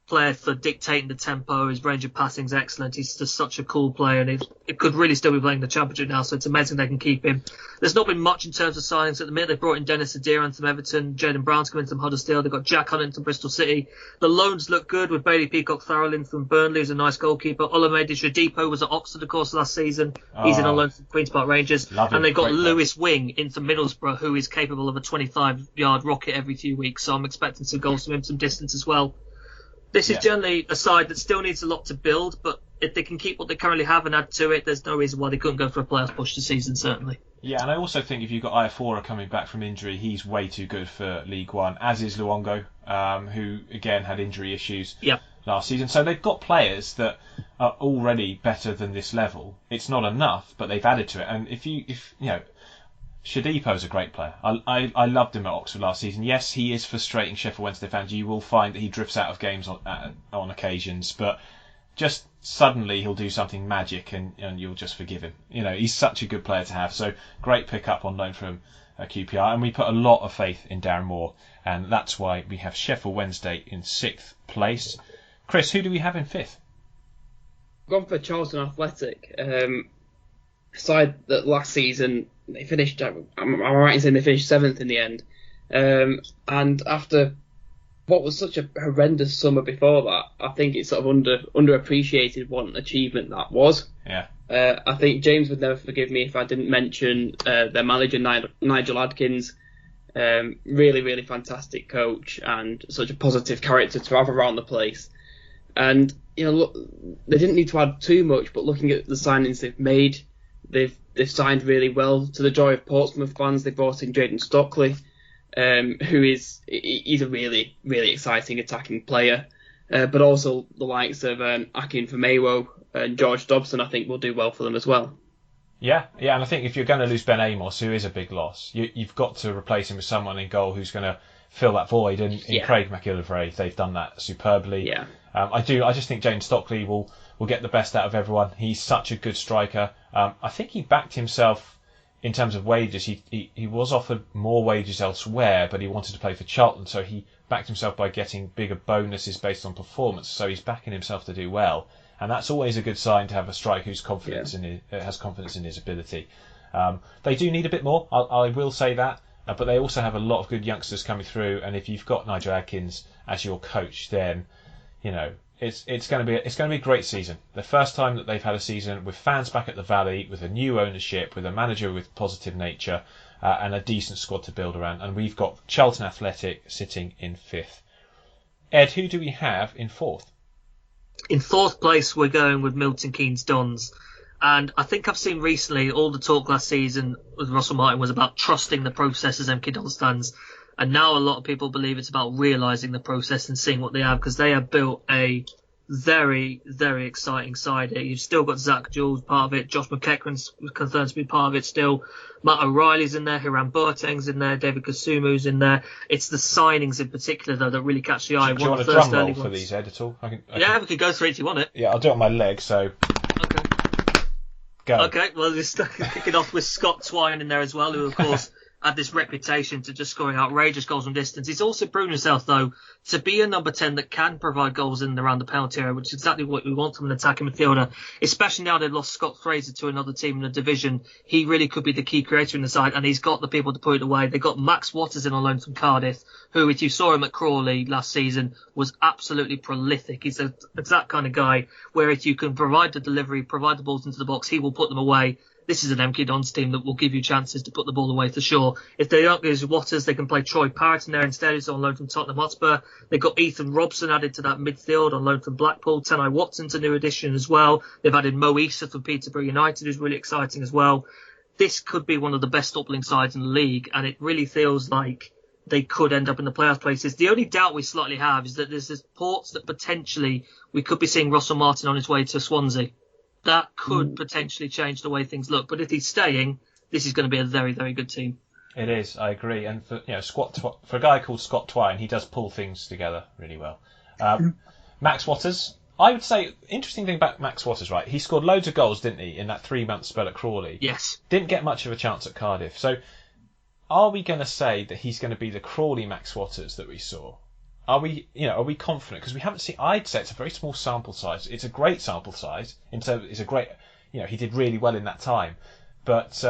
player for dictating the tempo. His range of passing is excellent. He's just such a cool player, and it could really still be playing the Championship now, so it's amazing they can keep him. There's not been much in terms of signings at the minute. They've brought in Dennis Adiran from Everton, Jayden Brown's coming from Huddersfield, they've got Jack Hunt from Bristol City. The loans look good with Bailey Peacock-Farrell from Burnley, who's a nice goalkeeper. Olamide Shadipo was at Oxford, of course, last season. He's in on loan from Queen's Park Rangers. And they've got Lewis Wing in from Middlesbrough, who is capable of a 25-yard rocket every few weeks, so I'm expecting some goals from him, some distance as well. This is generally a side that still needs a lot to build, but if they can keep what they currently have and add to it, there's no reason why they couldn't go for a playoff push this season, certainly. Yeah, and I also think if you've got Iafora coming back from injury, he's way too good for League One, as is Luongo, who, again, had injury issues last season. So they've got players that are already better than this level. It's not enough, but they've added to it. And if you know, Shadipo's a great player. I loved him at Oxford last season. Yes, he is frustrating Sheffield Wednesday fans. You will find that he drifts out of games on occasions, but just suddenly he'll do something magic and you'll just forgive him. You know, he's such a good player to have. So great pick-up on loan from QPR. And we put a lot of faith in Darren Moore, and that's why we have Sheffield Wednesday in 6th place. Chris, who do we have in 5th? Gone for Charlton Athletic. Side that last season they finished. I'm right in saying they finished 7th in the end. And after what was such a horrendous summer before that, I think it's sort of underappreciated what an achievement that was. Yeah. I think James would never forgive me if I didn't mention their manager Nigel Adkins. Really, really fantastic coach and such a positive character to have around the place. And look, they didn't need to add too much, but looking at the signings they've made, they've signed really well. To the joy of Portsmouth fans, they brought in Jayden Stockley, he's a really, really exciting attacking player. But also the likes of Akin Famewo and George Dobson, I think, will do well for them as well. Yeah, and I think if you're going to lose Ben Amos, who is a big loss, you've got to replace him with someone in goal who's going to fill that void. And in Craig McIlvray, they've done that superbly. Yeah. I just think Jayden Stockley will get the best out of everyone. He's such a good striker. I think he backed himself in terms of wages. He was offered more wages elsewhere, but he wanted to play for Charlton, so he backed himself by getting bigger bonuses based on performance. So he's backing himself to do well, and that's always a good sign to have a striker who's has confidence in his ability. They do need a bit more, I will say that, but they also have a lot of good youngsters coming through. And if you've got Nigel Adkins as your coach, then it's going to be a great season. The first time that they've had a season with fans back at the Valley, with a new ownership, with a manager with positive nature, and a decent squad to build around. And we've got Charlton Athletic sitting in 5th. Ed, who do we have in 4th? In 4th place, we're going with Milton Keynes Dons. And I think I've seen recently all the talk last season with Russell Martin was about trusting the process as MK Dons stands. And now a lot of people believe it's about realising the process and seeing what they have, because they have built a very, very exciting side here. You've still got Zach Jules part of it. Josh McEachran's confirmed to be part of it still. Matt O'Reilly's in there. Hiram Boateng's in there. David Kasumu's in there. It's the signings in particular, though, that really catch the eye. Do you want a drum roll for these, Ed, at all? Yeah, we could go through it if you want it. Yeah, I'll do it on my leg, so... Okay. Go. Okay, well, just kicking off with Scott Twine in there as well, who, of course... had this reputation to just scoring outrageous goals from distance. He's also proven himself, though, to be a number 10 that can provide goals in and around the penalty area, which is exactly what we want from an attacking midfielder, especially now they've lost Scott Fraser to another team in the division. He really could be the key creator in the side, and he's got the people to put it away. They've got Max Waters in on loan from Cardiff, who, if you saw him at Crawley last season, was absolutely prolific. He's the exact kind of guy where if you can provide the delivery, provide the balls into the box, he will put them away. This is an MK Dons team that will give you chances to put the ball away for sure. If they don't use Waters, they can play Troy Parrott in there instead, who's on loan from Tottenham Hotspur. They've got Ethan Robson added to that midfield on loan from Blackpool. Tenai Watson's a new addition as well. They've added Mo Issa from Peterborough United, who's really exciting as well. This could be one of the best upling sides in the league, and it really feels like they could end up in the playoff places. The only doubt we slightly have is that there's reports that potentially we could be seeing Russell Martin on his way to Swansea. That could potentially change the way things look. But if he's staying, this is going to be a very, very good team. It is, I agree. And for a guy called Scott Twine, he does pull things together really well. Max Waters, I would say, interesting thing about Max Waters, right? He scored loads of goals, didn't he, in that 3-month spell at Crawley? Yes. Didn't get much of a chance at Cardiff. So are we going to say that he's going to be the Crawley Max Waters that we saw? Are we confident? Because we haven't seen. I'd say it's a very small sample size. It's a great sample size in terms. It's a great. He did really well in that time, but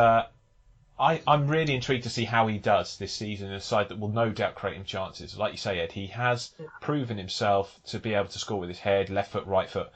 I'm really intrigued to see how he does this season in a side that will no doubt create him chances. Like you say, Ed, he has proven himself to be able to score with his head, left foot, right foot.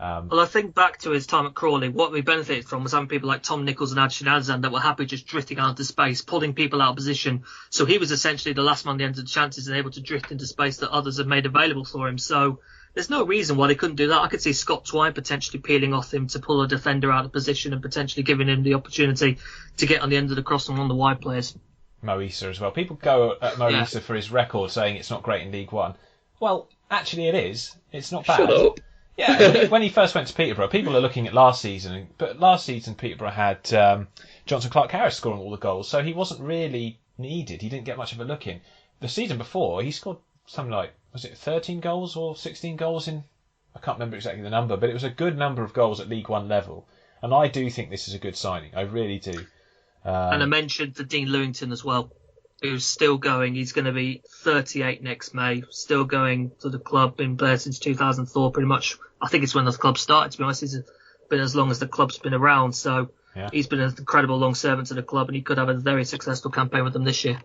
Well, I think back to his time at Crawley, what we benefited from was having people like Tom Nichols and Adrian Alexander that were happy just drifting out into space, pulling people out of position. So he was essentially the last man to enter the chances and able to drift into space that others have made available for him. So there's no reason why they couldn't do that. I could see Scott Twine potentially peeling off him to pull a defender out of position and potentially giving him the opportunity to get on the end of the cross and on the wide players. Mo Issa as well. People go at Mo Issa for his record, saying it's not great in League One. Well, actually it is. It's not bad. Shut up. Yeah, when he first went to Peterborough, people are looking at last season, but last season Peterborough had Johnson Clark-Harris scoring all the goals, so he wasn't really needed. He didn't get much of a look in. The season before, he scored something like, was it 13 goals or 16 goals in? I can't remember exactly the number, but it was a good number of goals at League One level, and I do think this is a good signing. I really do. And I mentioned the Dean Lewington as well, who's still going. He's going to be 38 next May, still going to the club, been there since 2004 pretty much. I think it's when the club started, to be honest. He's been as long as the club's been around, so he's been an incredible long servant to the club, and he could have a very successful campaign with them this year.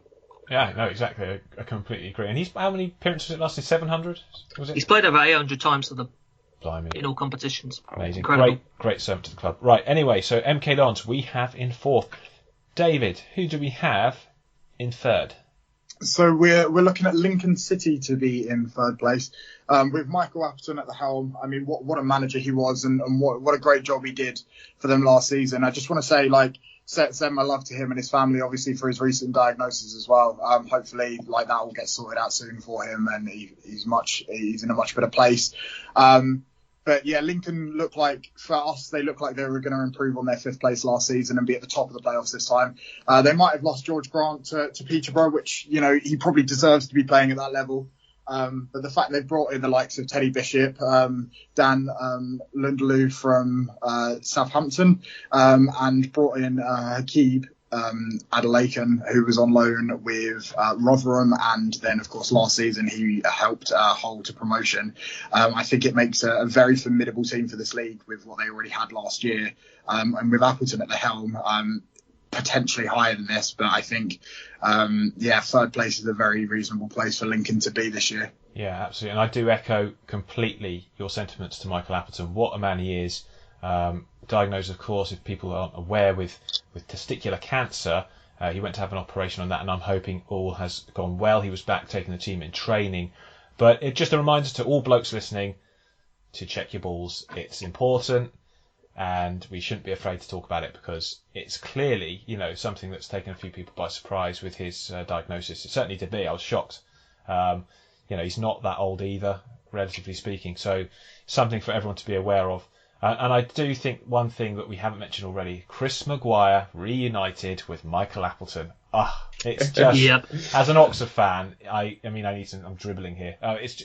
Yeah, no, exactly. I completely agree. And how many appearances was it last? 700? Was it? He's played over 800 times for them. Blimey. In all competitions. Amazing. Incredible. Great servant to the club. Right, anyway, so MK Dons we have in fourth. David, who do we have in third? So we're looking at Lincoln City to be in third place, with Michael Appleton at the helm. I mean, what a manager he was, and what a great job he did for them last season. I just want to say, send my love to him and his family, obviously, for his recent diagnosis as well. Hopefully, that will get sorted out soon for him, and he's in a much better place. But yeah, Lincoln looked like, for us, they looked like they were going to improve on their fifth place last season and be at the top of the playoffs this time. They might have lost George Grant to Peterborough, which, he probably deserves to be playing at that level. But the fact they've brought in the likes of Teddy Bishop, Dan Lundeloo from Southampton, and brought in Hakeeb Adelakan, who was on loan with Rotherham, and then of course last season he helped Hull to promotion. I think it makes a very formidable team for this league with what they already had last year, and with Appleton at the helm, potentially higher than this, but I think third place is a very reasonable place for Lincoln to be this year. Yeah, absolutely, and I do echo completely your sentiments to Michael Appleton. What a man he is. Diagnosed, of course, if people aren't aware, with testicular cancer. He went to have an operation on that, and I'm hoping all has gone well. He was back taking the team in training. But it's just a reminder to all blokes listening to check your balls. It's important, and we shouldn't be afraid to talk about it, because it's clearly, something that's taken a few people by surprise with his diagnosis. It certainly did me. I was shocked. He's not that old either, relatively speaking. So something for everyone to be aware of. And I do think one thing that we haven't mentioned already, Chris Mcguire reunited with Michael Appleton. It's just, as an Oxford fan, I'm dribbling here. It's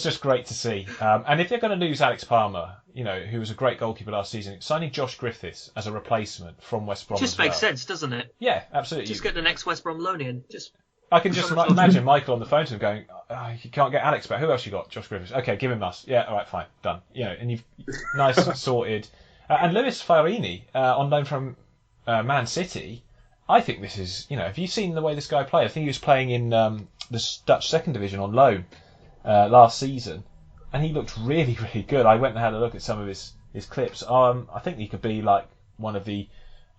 just great to see. And if they're going to lose Alex Palmer, who was a great goalkeeper last season, signing Josh Griffiths as a replacement from West Brom just makes sense, doesn't it? Yeah, absolutely. Just get the next West Brom loan in. I can just imagine Michael on the phone to him going, you can't get Alex back. Who else you got? Josh Griffiths. Okay, give him us. Yeah, all right, fine, done. And you've nice sorted. And Lewis Fiorini on loan from Man City. I think this is, have you seen the way this guy played? I think he was playing in the Dutch second division on loan last season, and he looked really, really good. I went and had a look at some of his clips. I think he could be like one of the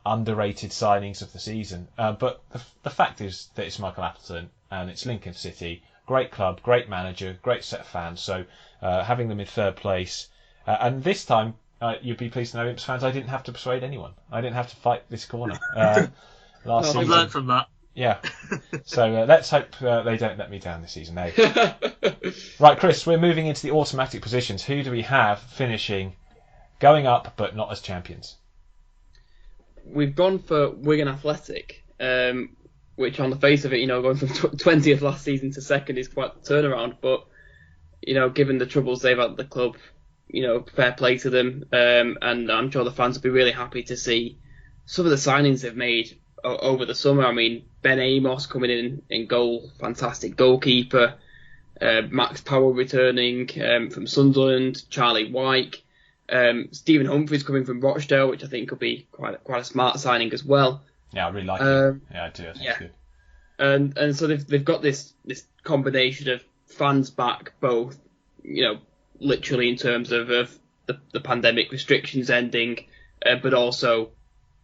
underrated signings of the season. But the fact is that it's Michael Appleton and it's Lincoln City. Great club, great manager, great set of fans. So having them in third place. And this time, you'd be pleased to know, Imps fans, I didn't have to persuade anyone. I didn't have to fight this corner. Last season. I've learned from that. Yeah. So let's hope they don't let me down this season, eh? Right, Chris, we're moving into the automatic positions. Who do we have finishing, going up, but not as champions? We've gone for Wigan Athletic, which on the face of it, going from 20th last season to second is quite the turnaround. But, given the troubles they've had at the club, fair play to them. And I'm sure the fans will be really happy to see some of the signings they've made over the summer. I mean, Ben Amos coming in goal, fantastic goalkeeper. Max Powell returning from Sunderland, Charlie Wyke, Stephen Humphries coming from Rochdale, which I think could be quite a smart signing as well. Yeah, I really like him. Yeah, I do. I think it's good. And so they've got this combination of fans back, both, literally in terms of the pandemic restrictions ending, but also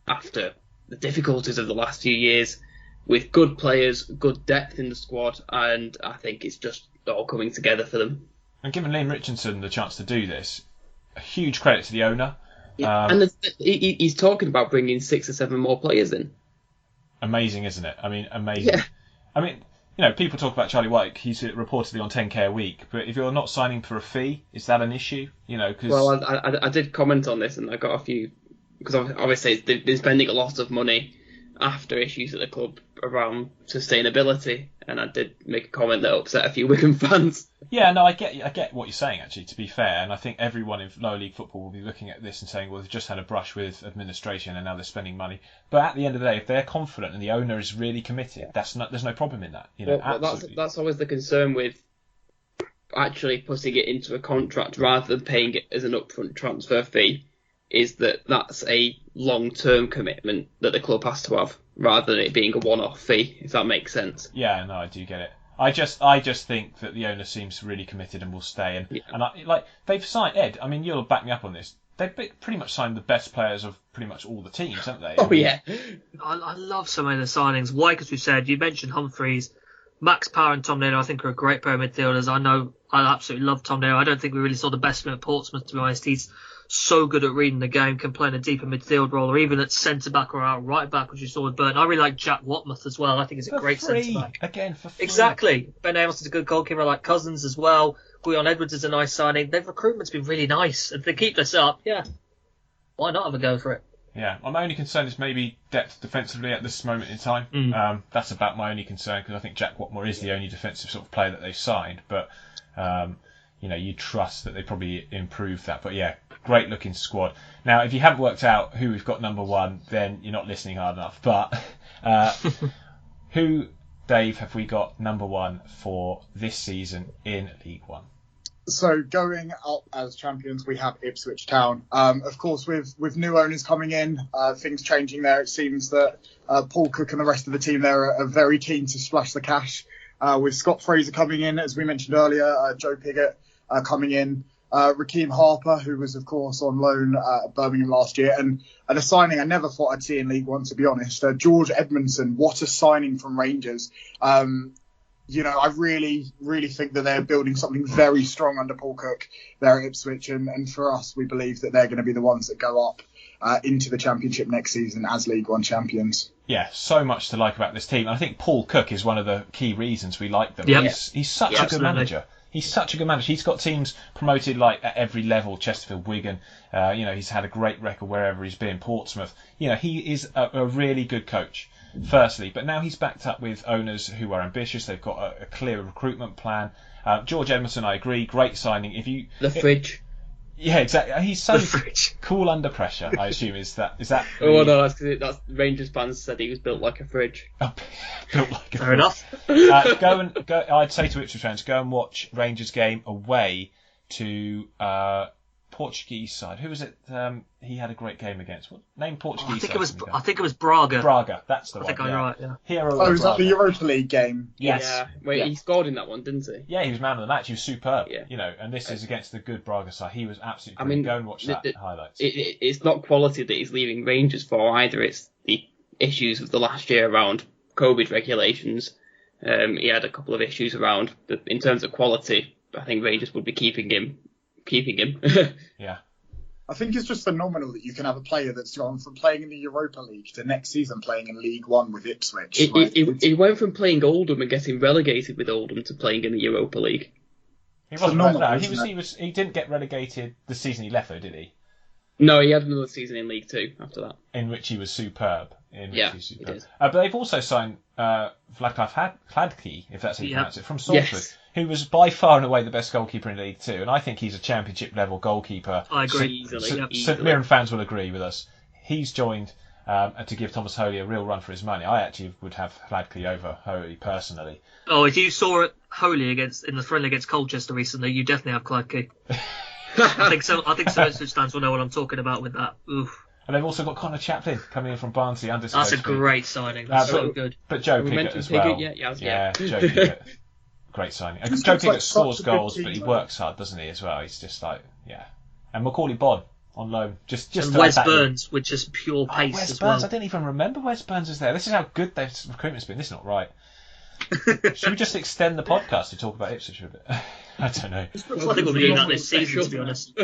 after the difficulties of the last few years, with good players, good depth in the squad, and I think it's just all coming together for them. And giving Liam Richardson the chance to do this, a huge credit to the owner. Yeah, and he's talking about bringing 6 or 7 more players in. Amazing, isn't it? I mean, amazing. Yeah. I mean, people talk about Charlie Wyke. He's reportedly on 10k a week, but if you're not signing for a fee, is that an issue? Well, I did comment on this, and I got a few, because obviously they've been spending a lot of money after issues at the club around sustainability, and I did make a comment that upset a few Wigan fans. Yeah, no, I get what you're saying, actually, to be fair, and I think everyone in lower league football will be looking at this and saying, well, they've just had a brush with administration and now they're spending money. But at the end of the day, if they're confident and the owner is really committed, there's no problem in that. That's always the concern with actually putting it into a contract rather than paying it as an upfront transfer fee, is that's a long-term commitment that the club has to have, rather than it being a one-off fee, if that makes sense. Yeah, no, I do get it. I just think that the owner seems really committed and will stay. And they've signed Ed. I mean, you'll back me up on this. They've pretty much signed the best players of pretty much all the teams, haven't they? Oh, yeah. I love so many of the signings. Wyke, as you said, you mentioned Humphries. Max Power and Tom Naylor, I think, are a great pair of midfielders. I absolutely love Tom Naylor. I don't think we really saw the best of him at Portsmouth, to be honest. He's so good at reading the game, can play in a deeper midfield role, or even at centre-back or out right-back, which you saw with Burton. I really like Jack Watmouth as well. I think he's a great centre-back. Again, for free. Exactly. Ben Amoson's a good goalkeeper. I like Cousins as well. Guion Edwards is a nice signing. Their recruitment's been really nice. If they keep this up, why not have a go for it? Yeah, my only concern is maybe depth defensively at this moment in time. That's about my only concern, because I think Jack Watmore is the only defensive sort of player that they've signed. But, you trust that they probably improve that. But yeah, great looking squad. Now, if you haven't worked out who we've got number 1, then you're not listening hard enough. But who, Dave, have we got number 1 for this season in League One? So going up as champions, we have Ipswich Town. Of course, with new owners coming in, things changing there. It seems that Paul Cook and the rest of the team there are very keen to splash the cash. With Scott Fraser coming in, as we mentioned earlier, Joe Pigott coming in, Raheem Harper, who was, of course, on loan at Birmingham last year, and a signing I never thought I'd see in League One, to be honest. George Edmondson, what a signing from Rangers. I really, really think that they're building something very strong under Paul Cook there at Ipswich. And for us, we believe that they're going to be the ones that go up into the Championship next season as League One champions. Yeah, so much to like about this team. I think Paul Cook is one of the key reasons we like them. Yep. He's such a good manager. He's such a good manager. He's got teams promoted at every level. Chesterfield, Wigan. He's had a great record wherever he's been. Portsmouth. He is a really good coach. Firstly, but now he's backed up with owners who are ambitious. They've got a clear recruitment plan. George Edmondson, I agree, great signing. Fridge. Yeah, exactly. He's so cool under pressure. I assume is that. Oh no, that's Rangers fans said he was built like a fridge. Built like a Fair enough. Go. I'd say to Ipswich fans, go and watch Rangers game away to Portuguese side. Who was it? He had a great game against. What name Portuguese? I think it was Braga. Braga, that's the one. I think I'm right. Yeah. Hero. Was that the Europa League game? Yes. Yeah. Wait, he scored in that one, didn't he? Yeah, he was man of the match. He was superb. Yeah. And this is against the good Braga side. He was absolutely. Brilliant. Go and watch that highlights. It's not quality that he's leaving Rangers for either. It's the issues of the last year around COVID regulations. He had a couple of issues around, but in terms of quality, I think Rangers would be keeping him. Yeah. I think it's just phenomenal that you can have a player that's gone from playing in the Europa League to next season playing in League One with Ipswich. He went from playing Oldham and getting relegated with Oldham to playing in the Europa League. He wasn't like that. He didn't get relegated the season he left, though, did he? No, he had another season in League Two after that. In which he was superb. He did. But they've also signed Vladimir Hladky, if that's how you pronounce it, from Salford, who was by far and away the best goalkeeper in League Two, and I think he's a Championship level goalkeeper. I agree. St Mirren fans will agree with us. He's joined and to give Thomas Holy a real run for his money. I actually would have Hladky over Holy personally. Oh, if you saw Holy in the friendly against Colchester recently, you definitely have Hladky. I think some Ipswich fans will know what I'm talking about with that. Oof. And they've also got Connor Chaplin coming in from Barnsley. That's a great signing. That's so good. But Joe Pickett as well. Yeah, Joe Pickett. Great signing. And Joe Pickett scores goals, but he works hard, doesn't he, as well? He's just like, yeah. And Macaulay Bonne on loan. And Wes Burns with just pure pace Wes as Burns, well. I didn't even remember Wes Burns is there. This is how good their recruitment's been. This is not right. Should we just extend the podcast to talk about Ipswich a bit? I don't know. I think we'll be doing that this season, to be honest.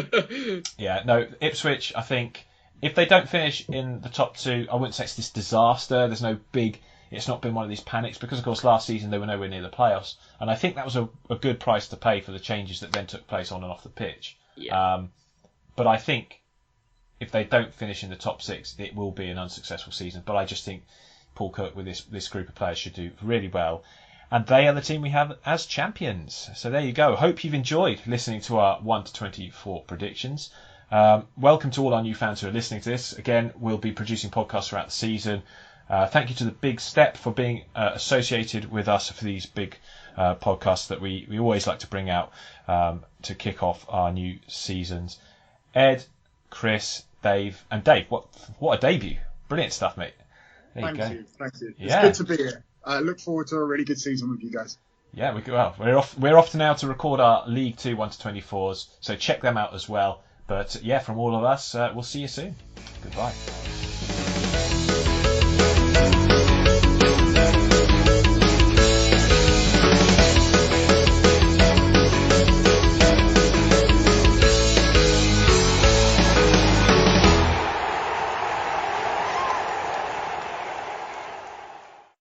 Yeah, no, Ipswich, I think, if they don't finish in the top two, I wouldn't say it's this disaster. There's no big... It's not been one of these panics because, of course, last season they were nowhere near the playoffs. And I think that was a good price to pay for the changes that then took place on and off the pitch. Yeah. But I think if they don't finish in the top six, it will be an unsuccessful season. But I just think Paul Cook with this group of players should do really well. And they are the team we have as champions. So there you go. Hope you've enjoyed listening to our 1 to 24 predictions. Welcome to all our new fans who are listening to this. Again, we'll be producing podcasts throughout the season. Thank you to the Big Step for being associated with us for these big podcasts that we always like to bring out to kick off our new seasons. Ed, Chris, Dave, and Dave. What a debut! Brilliant stuff, mate. Thank you. Yeah. It's good to be here. I look forward to a really good season with you guys. Yeah, we're off now to record our League 2 1 to 24s, so check them out as well. But yeah, from all of us, we'll see you soon. Goodbye.